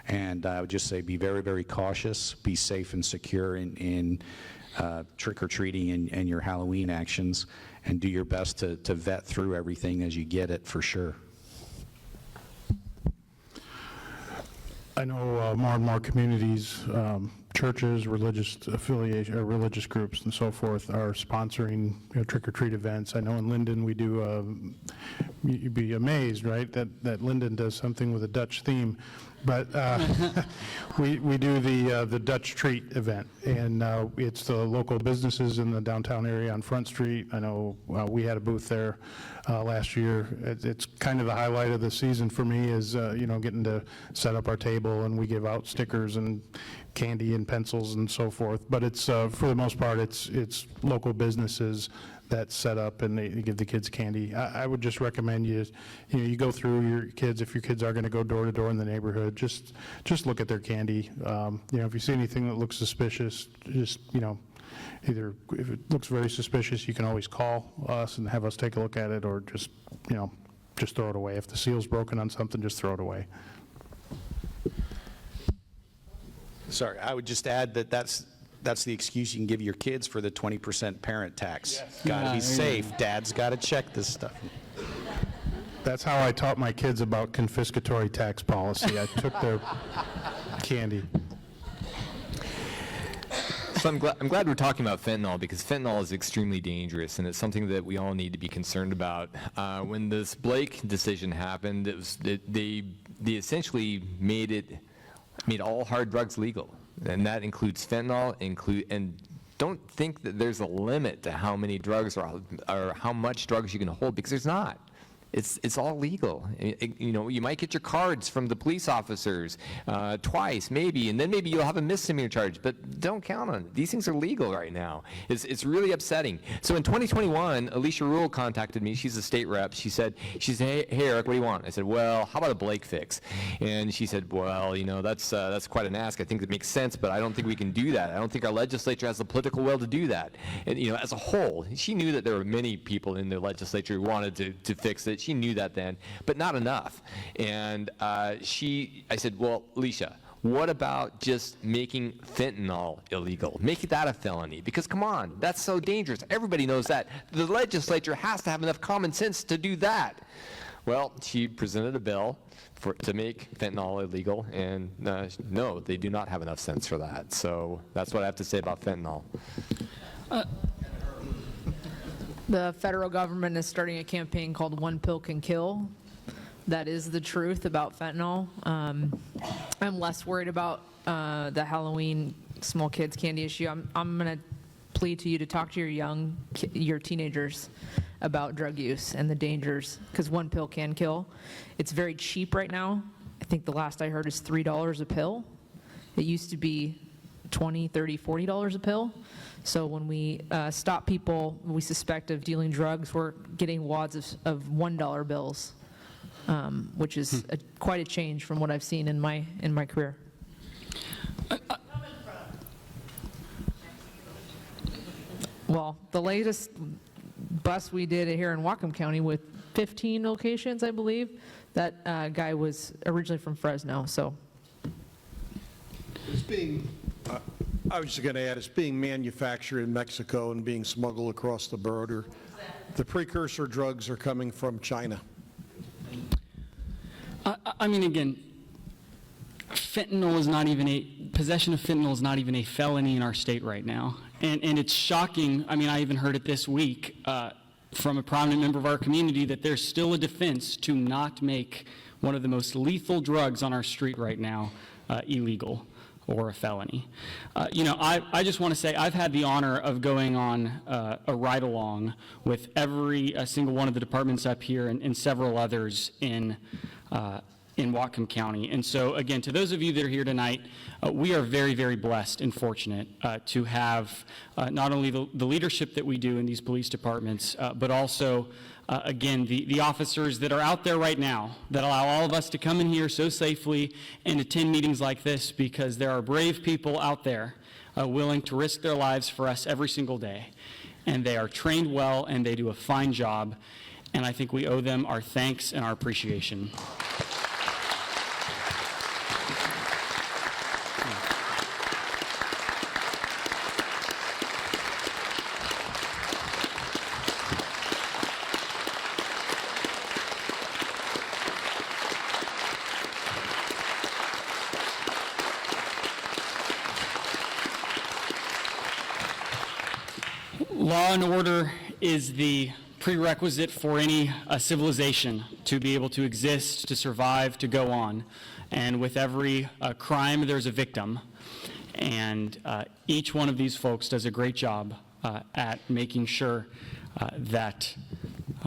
And I would just say be very, very cautious, be safe and secure in trick-or-treating and your Halloween actions, and do your best to vet through everything as you get it, for sure. I know more and more communities, churches, religious affiliation, or religious groups and so forth are sponsoring trick-or-treat events. I know in Lynden we do, you'd be amazed, right, that Lynden does something with a Dutch theme. But we do the Dutch Treat event, and it's the local businesses in the downtown area on Front Street. I know we had a booth there last year. It's kind of the highlight of the season for me is, getting to set up our table, and we give out stickers and candy and pencils and so forth. But it's, for the most part, it's local businesses that set up and they give the kids candy. I would just recommend you go through your kids. If your kids are going to go door to door in the neighborhood, just look at their candy. If you see anything that looks suspicious, just either if it looks very suspicious, you can always call us and have us take a look at it, or just just throw it away. If the seal's broken on something, just throw it away. Sorry, I would just add that that's the excuse you can give your kids for the 20% parent tax. Got to be safe. Dad's got to check this stuff. That's how I taught my kids about confiscatory tax policy. I took their candy. So I'm glad we're talking about fentanyl, because fentanyl is extremely dangerous, and it's something that we all need to be concerned about. When this Blake decision happened, they essentially made all hard drugs legal, and that includes fentanyl. And don't think that there's a limit to how many drugs or how much drugs you can hold, because there's not. It's all legal. You know, you might get your cards from the police officers twice, maybe, and then maybe you'll have a misdemeanor charge, but don't count on it. These things are legal right now. It's really upsetting. So in 2021, Alicia Rule contacted me. She's a state rep. She said, hey, Eric, what do you want? I said, well, how about a Blake fix? And she said, well, you know, that's quite an ask. I think that makes sense, but I don't think we can do that. I don't think our legislature has the political will to do that. And, you know, as a whole, she knew that there were many people in the legislature who wanted to fix it. She knew that then, but not enough. And I said, well, Alicia, what about just making fentanyl illegal? Make that a felony, because come on, that's so dangerous. Everybody knows that. The legislature has to have enough common sense to do that. Well, she presented a bill to make fentanyl illegal, and no, they do not have enough sense for that. So that's what I have to say about fentanyl. The federal government is starting a campaign called One Pill Can Kill. That is the truth about fentanyl. I'm less worried about the Halloween small kids candy issue. I'm going to plead to you to talk to your teenagers about drug use and the dangers, because one pill can kill. It's very cheap right now. I think the last I heard is $3 a pill. It used to be $20, $30, $40 a pill. So when we stop people we suspect of dealing drugs, we're getting wads of $1 bills, which is quite a change from what I've seen in my career. Well, the latest bus we did here in Whatcom County with 15 locations, I believe, that guy was originally from Fresno. So It's being, I was just going to add, it's being manufactured in Mexico and being smuggled across the border. The precursor drugs are coming from China. I mean, again, possession of fentanyl is not even a felony in our state right now. And it's shocking. I mean, I even heard it this week from a prominent member of our community that there's still a defense to not make one of the most lethal drugs on our street right now illegal or a felony. I just want to say I've had the honor of going on a ride-along with every single one of the departments up here and several others in Whatcom County. And so, again, to those of you that are here tonight, we are very, very blessed and fortunate to have not only the leadership that we do in these police departments, but also, again, the officers that are out there right now that allow all of us to come in here so safely and attend meetings like this, because there are brave people out there willing to risk their lives for us every single day. And they are trained well, and they do a fine job. And I think we owe them our thanks and our appreciation. Law and order is the prerequisite for any civilization to be able to exist, to survive, to go on. And with every crime, there's a victim. And each one of these folks does a great job at making sure that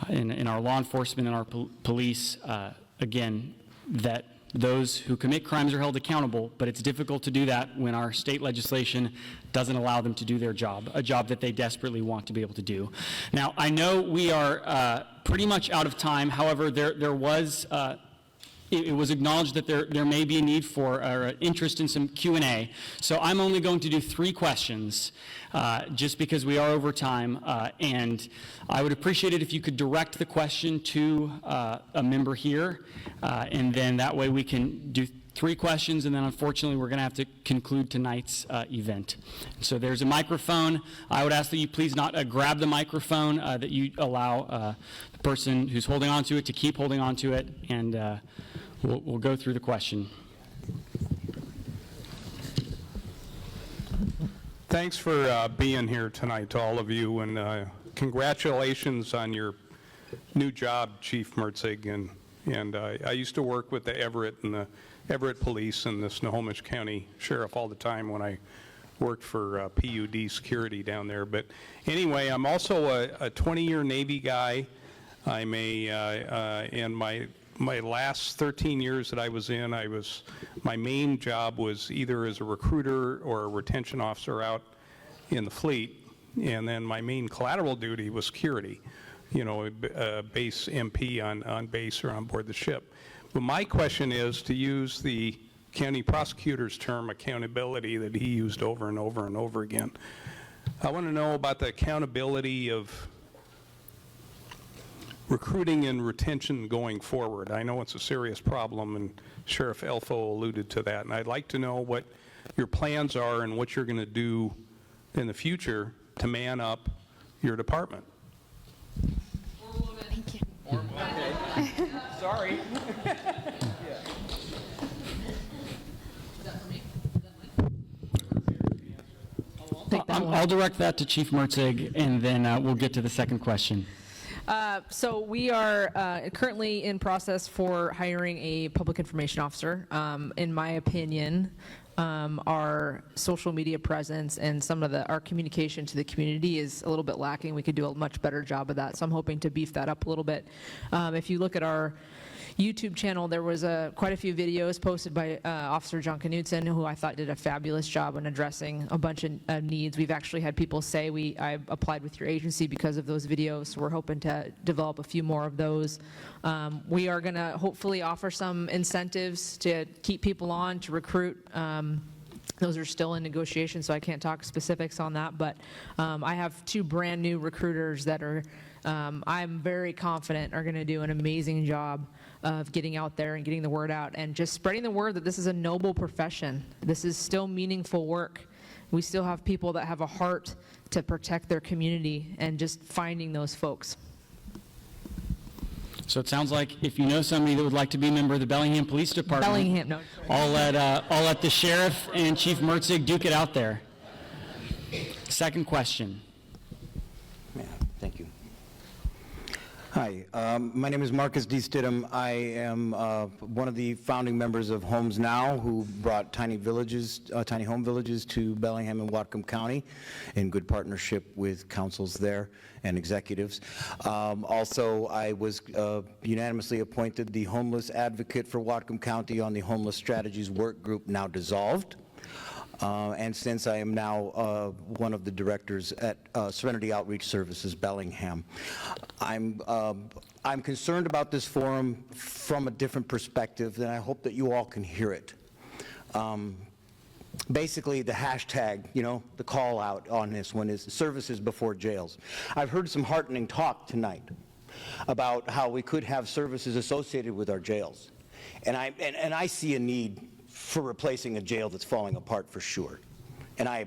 in our law enforcement and our police, again, that those who commit crimes are held accountable, but it's difficult to do that when our state legislation doesn't allow them to do their job, a job that they desperately want to be able to do. Now, I know we are pretty much out of time. However, there was it was acknowledged that there may be a need for or interest in some Q&A. So I'm only going to do 3 questions, just because we are over time. And I would appreciate it if you could direct the question to a member here, and then that way we can do 3 questions, and then unfortunately we're going to have to conclude tonight's event. So there's a microphone. I would ask that you please not grab the microphone, that you allow the person who's holding onto it to keep holding onto it, and we'll go through the question. Thanks for being here tonight to all of you, and congratulations on your new job, Chief Mertzig. And I used to work with the Everett and the Everett Police and the Snohomish County Sheriff all the time when I worked for PUD security down there. But anyway, I'm also a 20-year Navy guy. I'm and my last 13 years that I was in, my main job was either as a recruiter or a retention officer out in the fleet, and then my main collateral duty was security, base MP on base or on board the ship. But my question is, to use the county prosecutor's term, accountability, that he used over and over and over again. I want to know about the accountability of recruiting and retention going forward. I know it's a serious problem, and Sheriff Elfo alluded to that, and I'd like to know what your plans are and what you're going to do in the future to man up your department. Thank you. Okay. Sorry. I'll direct that to Chief Mertzig, and then we'll get to the second question. So we are currently in process for hiring a public information officer. In my opinion, our social media presence and some of our communication to the community is a little bit lacking. We could do a much better job of that. So I'm hoping to beef that up a little bit. If you look at our YouTube channel, there was quite a few videos posted by Officer John Knudsen, who I thought did a fabulous job in addressing a bunch of needs. We've actually had people say, I applied with your agency because of those videos, so we're hoping to develop a few more of those. We are going to hopefully offer some incentives to keep people on, to recruit. Those are still in negotiation, so I can't talk specifics on that, but I have 2 brand new recruiters that are, I'm very confident, are going to do an amazing job of getting out there and getting the word out and just spreading the word that this is a noble profession. This is still meaningful work. We still have people that have a heart to protect their community, and just finding those folks. So it sounds like if you know somebody that would like to be a member of the Bellingham Police Department, Bellingham, no. I'll let the sheriff and Chief Mertzig duke it out there. Second question. Yeah, thank you. Hi, my name is Marcus D. Stidham. I am one of the founding members of Homes Now, who brought tiny home villages to Bellingham and Whatcom County in good partnership with councils there and executives. Also, I was unanimously appointed the homeless advocate for Whatcom County on the Homeless Strategies Work Group, now dissolved. And since I am now one of the directors at Serenity Outreach Services, Bellingham. I'm concerned about this forum from a different perspective, and I hope that you all can hear it. Basically, the hashtag, the call out on this one is services before jails. I've heard some heartening talk tonight about how we could have services associated with our jails. And I see a need for replacing a jail that's falling apart, for sure. And I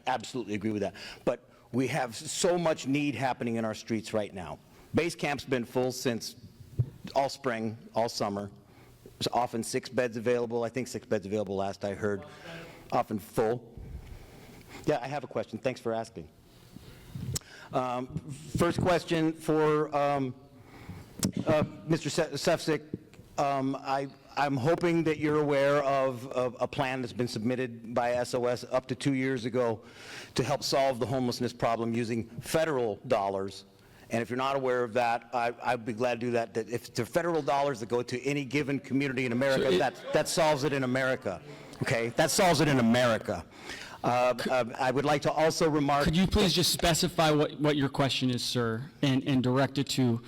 absolutely agree with that. But we have so much need happening in our streets right now. Base camp's been full since all spring, all summer. There's often 6 beds available. I think 6 beds available last I heard. Often full. Yeah, I have a question. Thanks for asking. First question for Mr. Sefzik. I'm hoping that you're aware of a plan that's been submitted by SOS up to 2 years ago to help solve the homelessness problem using federal dollars. And if you're not aware of that, I'd be glad to do that. That if the federal dollars that go to any given community in America, that solves it in America. Okay, that solves it in America. I would like to also remark... Could you please just specify what your question is, sir, and direct it to...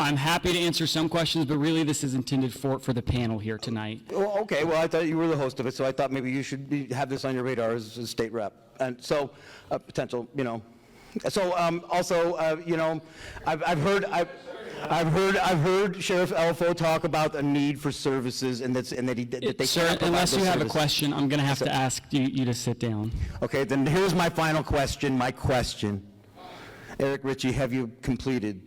I'm happy to answer some questions, but really this is intended for the panel here tonight. Well, okay, well, I thought you were the host of it, so I thought maybe you should have this on your radar as a state rep. And so, potential, you know. So, also, you know, I've heard Sheriff Elfo talk about the need for services and that they Sir, can't provide unless you those have a services. question, I'm going to have to ask you to sit down. Okay, then here's my final question, Eric Richey, have you completed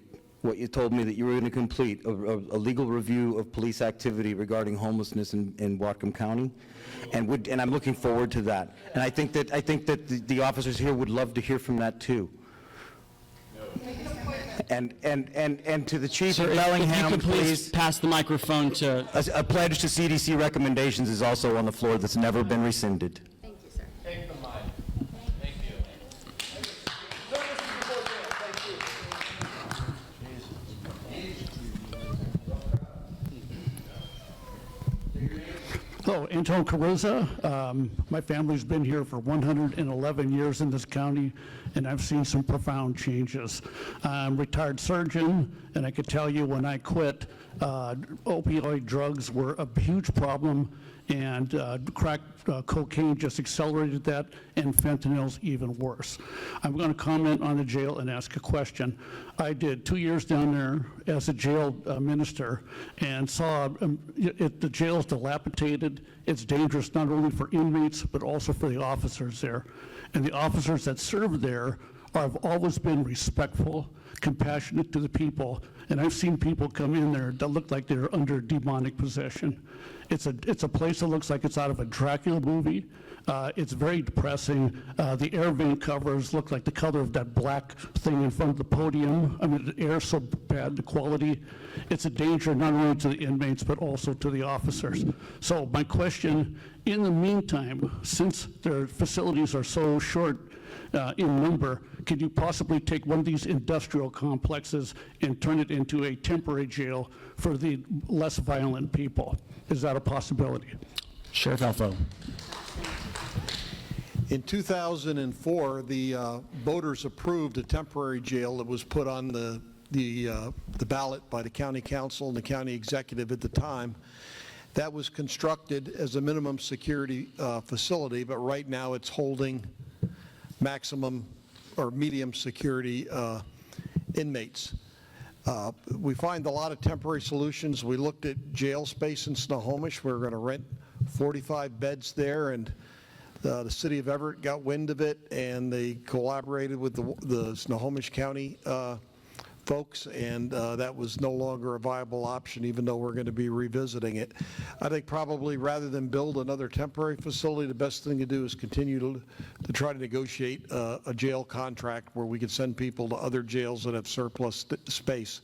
what you told me that you were going to complete, a legal review of police activity regarding homelessness in Whatcom County? And I'm looking forward to that. And I think that the officers here would love to hear from that too. And to the chief Sir, of if you Bellingham, could please please, pass the microphone to... a pledge to CDC recommendations is also on the floor that's never been rescinded. Thank you, sir. Take the mic. Thank you. Hello, Anton Carriza. My family's been here for 111 years in this county, and I've seen some profound changes. I'm a retired surgeon, and I could tell you when I quit, opioid drugs were a huge problem, and crack cocaine just accelerated that, and fentanyl's even worse. I'm going to comment on the jail and ask a question. I did 2 years down there as a jail minister and saw the jail's dilapidated. It's dangerous not only for inmates, but also for the officers there. And the officers that serve there have always been respectful, compassionate to the people. And I've seen people come in there that look like they're under demonic possession. It's a place that looks like it's out of a Dracula movie. It's very depressing. The air vent covers look like the color of that black thing in front of the podium. I mean, the air's so bad, the quality. It's a danger not only to the inmates, but also to the officers. So my question, in the meantime, since their facilities are so short in number, could you possibly take one of these industrial complexes and turn it into a temporary jail for the less violent people? Is that a possibility? Sheriff Alfo. In 2004, the voters approved a temporary jail that was put on the ballot by the county council and the county executive at the time. That was constructed as a minimum security facility, but right now it's holding maximum or medium security inmates. We find a lot of temporary solutions. We looked at jail space in Snohomish. We were going to rent 45 beds there, and the city of Everett got wind of it, and they collaborated with the Snohomish County folks, and that was no longer a viable option, even though we're going to be revisiting it. I think probably rather than build another temporary facility, the best thing to do is continue to try to negotiate a jail contract where we could send people to other jails that have surplus space.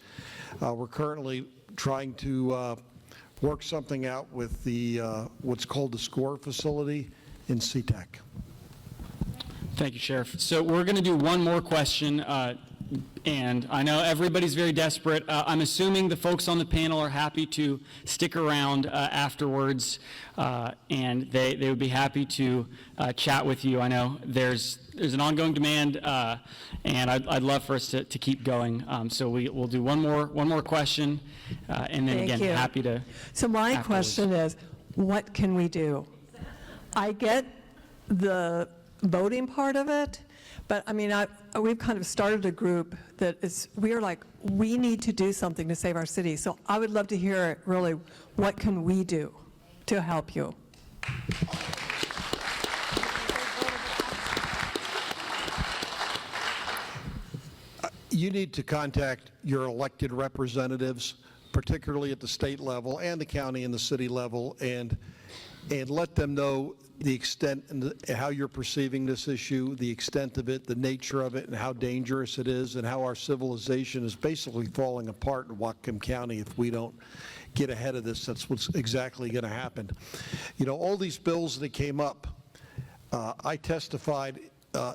We're currently trying to work something out with the what's called the SCORE facility in SeaTac. Thank you, Sheriff. So we're going to do one more question, and I know everybody's very desperate. I'm assuming the folks on the panel are happy to stick around afterwards, and they would be happy to chat with you. I know there's an ongoing demand, and I'd love for us to keep going. So we'll do one more question, and then Thank again, you. happy to. So my afterwards. question is, what can we do? I get the voting part of it, but I mean, we've kind of started a group that we are like, we need to do something to save our city. So I would love to hear really, what can we do to help you? You need to contact your elected representatives, particularly at the state level and the county and the city level, and let them know the extent and how you're perceiving this issue, the extent of it, the nature of it, and how dangerous it is, and how our civilization is basically falling apart in Whatcom County if we don't get ahead of this. That's what's exactly going to happen. You know, all these bills that came up, I testified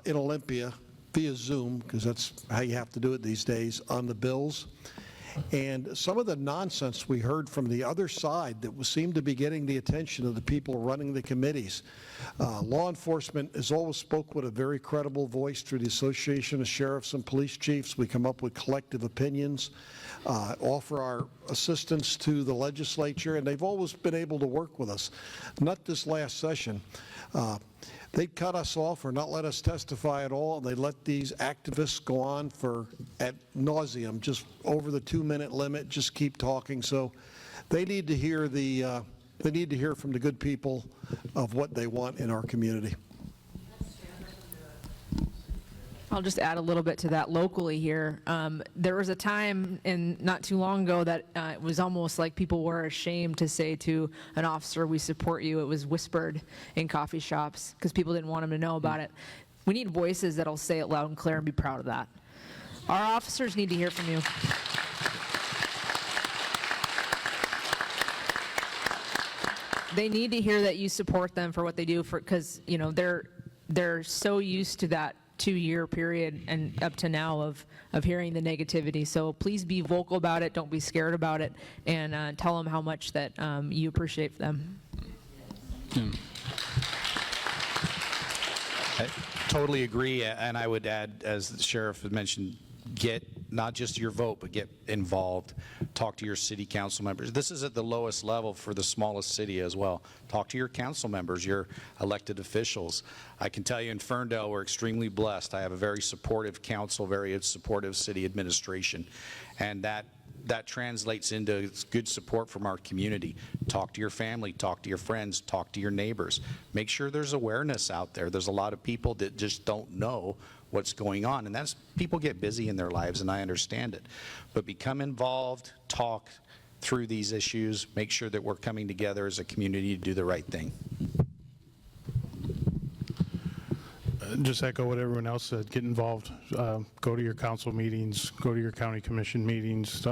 in Olympia via Zoom, because that's how you have to do it these days, on the bills. And some of the nonsense we heard from the other side that seemed to be getting the attention of the people running the committees. Law enforcement has always spoke with a very credible voice through the Association of Sheriffs and Police Chiefs. We come up with collective opinions, offer our assistance to the legislature, and they've always been able to work with us. Not this last session. They'd cut us off or not let us testify at all. They let these activists go on for ad nauseum, just over the 2-minute limit, just keep talking. So they need to hear they need to hear from the good people of what they want in our community. I'll just add a little bit to that locally here. There was a time not too long ago that it was almost like people were ashamed to say to an officer, "We support you." It was whispered in coffee shops because people didn't want them to know about it. We need voices that'll say it loud and clear and be proud of that. Our officers need to hear from you. They need to hear that you support them for what they do, because you know they're so used to that 2-year period and up to now of hearing the negativity. So please be vocal about it. Don't be scared about it, and tell them how much that you appreciate them. I totally agree, and I would add, as the sheriff had mentioned, get not just your vote, but get involved. Talk to your city council members. This is at the lowest level for the smallest city as well. Talk to your council members, your elected officials. I can tell you in Ferndale, we're extremely blessed. I have a very supportive council, very supportive city administration, and that translates into good support from our community. Talk to your family, talk to your friends, talk to your neighbors. Make sure there's awareness out there. There's a lot of people that just don't know what's going on, and that's, people get busy in their lives, and I understand it. But become involved, talk through these issues, make sure that we're coming together as a community to do the right thing. Just echo what everyone else said. Get involved. Go to your council meetings. Go to your county commission meetings.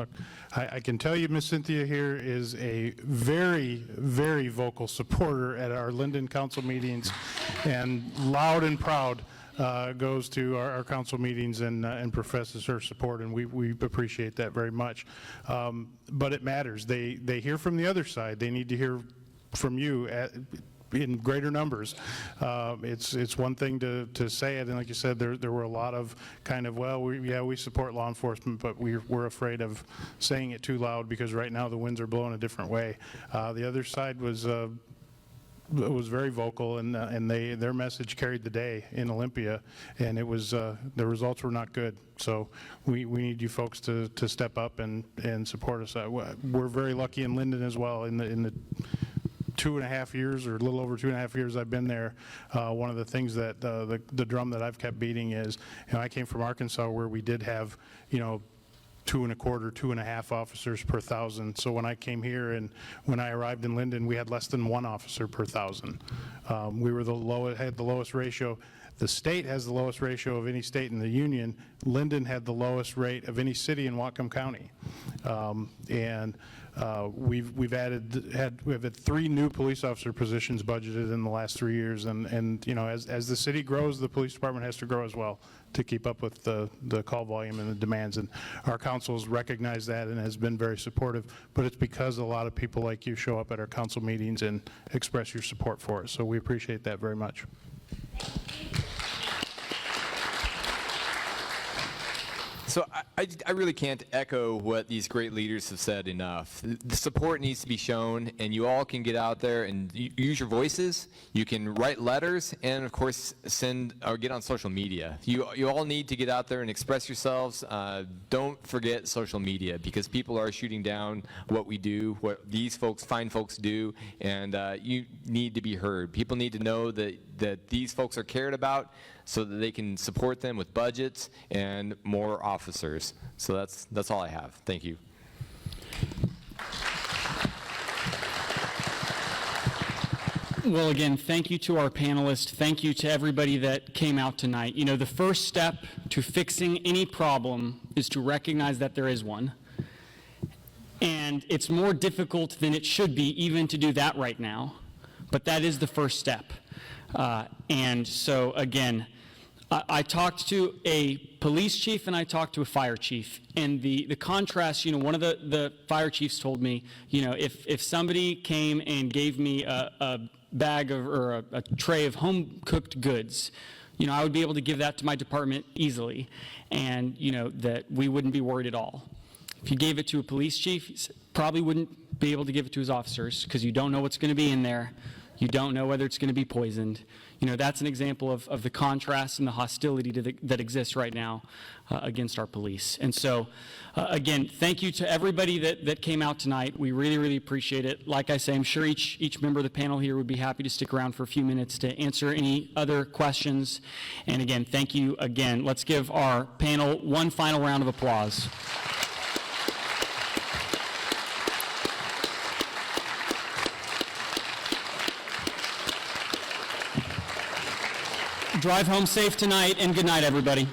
I can tell you Miss Cynthia here is a very, very vocal supporter at our Lynden council meetings, and loud and proud goes to our council meetings and professes her support, and we appreciate that very much. But it matters. They hear from the other side. They need to hear from you in greater numbers. It's one thing to say it, and like you said, there were a lot of kind of, well, we support law enforcement, but we're afraid of saying it too loud because right now the winds are blowing a different way. The other side was very vocal, and their message carried the day in Olympia, and it was the results were not good. So we need you folks to step up and support us. We're very lucky in Lynden as well. In the 2.5 years, or a little over 2.5 years I've been there, one of the things that the drum that I've kept beating is, I came from Arkansas where we did have 2.25, 2.5 officers per 1,000. So when I came here and when I arrived in Lynden, we had less than 1 officer per 1,000. We were had the lowest ratio. The state has the lowest ratio of any state in the union. Lynden had the lowest rate of any city in Whatcom County. We've had 3 new police officer positions budgeted in the last 3 years, and as the city grows, the police department has to grow as well to keep up with the call volume and the demands. And our council's recognized that and has been very supportive. But it's because a lot of people like you show up at our council meetings and express your support for us. So we appreciate that very much. So I really can't echo what these great leaders have said enough. The support needs to be shown, and you all can get out there and use your voices. You can write letters, and of course send or get on social media. You all need to get out there and express yourselves. Don't forget social media, because people are shooting down what we do, what these fine folks do, and you need to be heard. People need to know that these folks are cared about, so that they can support them with budgets and more officers. So that's all I have. Thank you. Well, again, thank you to our panelists. Thank you to everybody that came out tonight. The first step to fixing any problem is to recognize that there is one. And it's more difficult than it should be even to do that right now. But that is the first step. And so, again, I talked to a police chief and I talked to a fire chief, and the contrast, one of the fire chiefs told me, if somebody came and gave me a bag or a tray of home-cooked goods, I would be able to give that to my department easily, and, that we wouldn't be worried at all. If you gave it to a police chief, he probably wouldn't be able to give it to his officers because you don't know what's going to be in there. You don't know whether it's going to be poisoned. That's an example of the contrast and the hostility that exists right now against our police. And so, again, thank you to everybody that came out tonight. We really, really appreciate it. Like I say, I'm sure each member of the panel here would be happy to stick around for a few minutes to answer any other questions. And again, thank you again. Let's give our panel one final round of applause. Drive home safe tonight, and good night, everybody.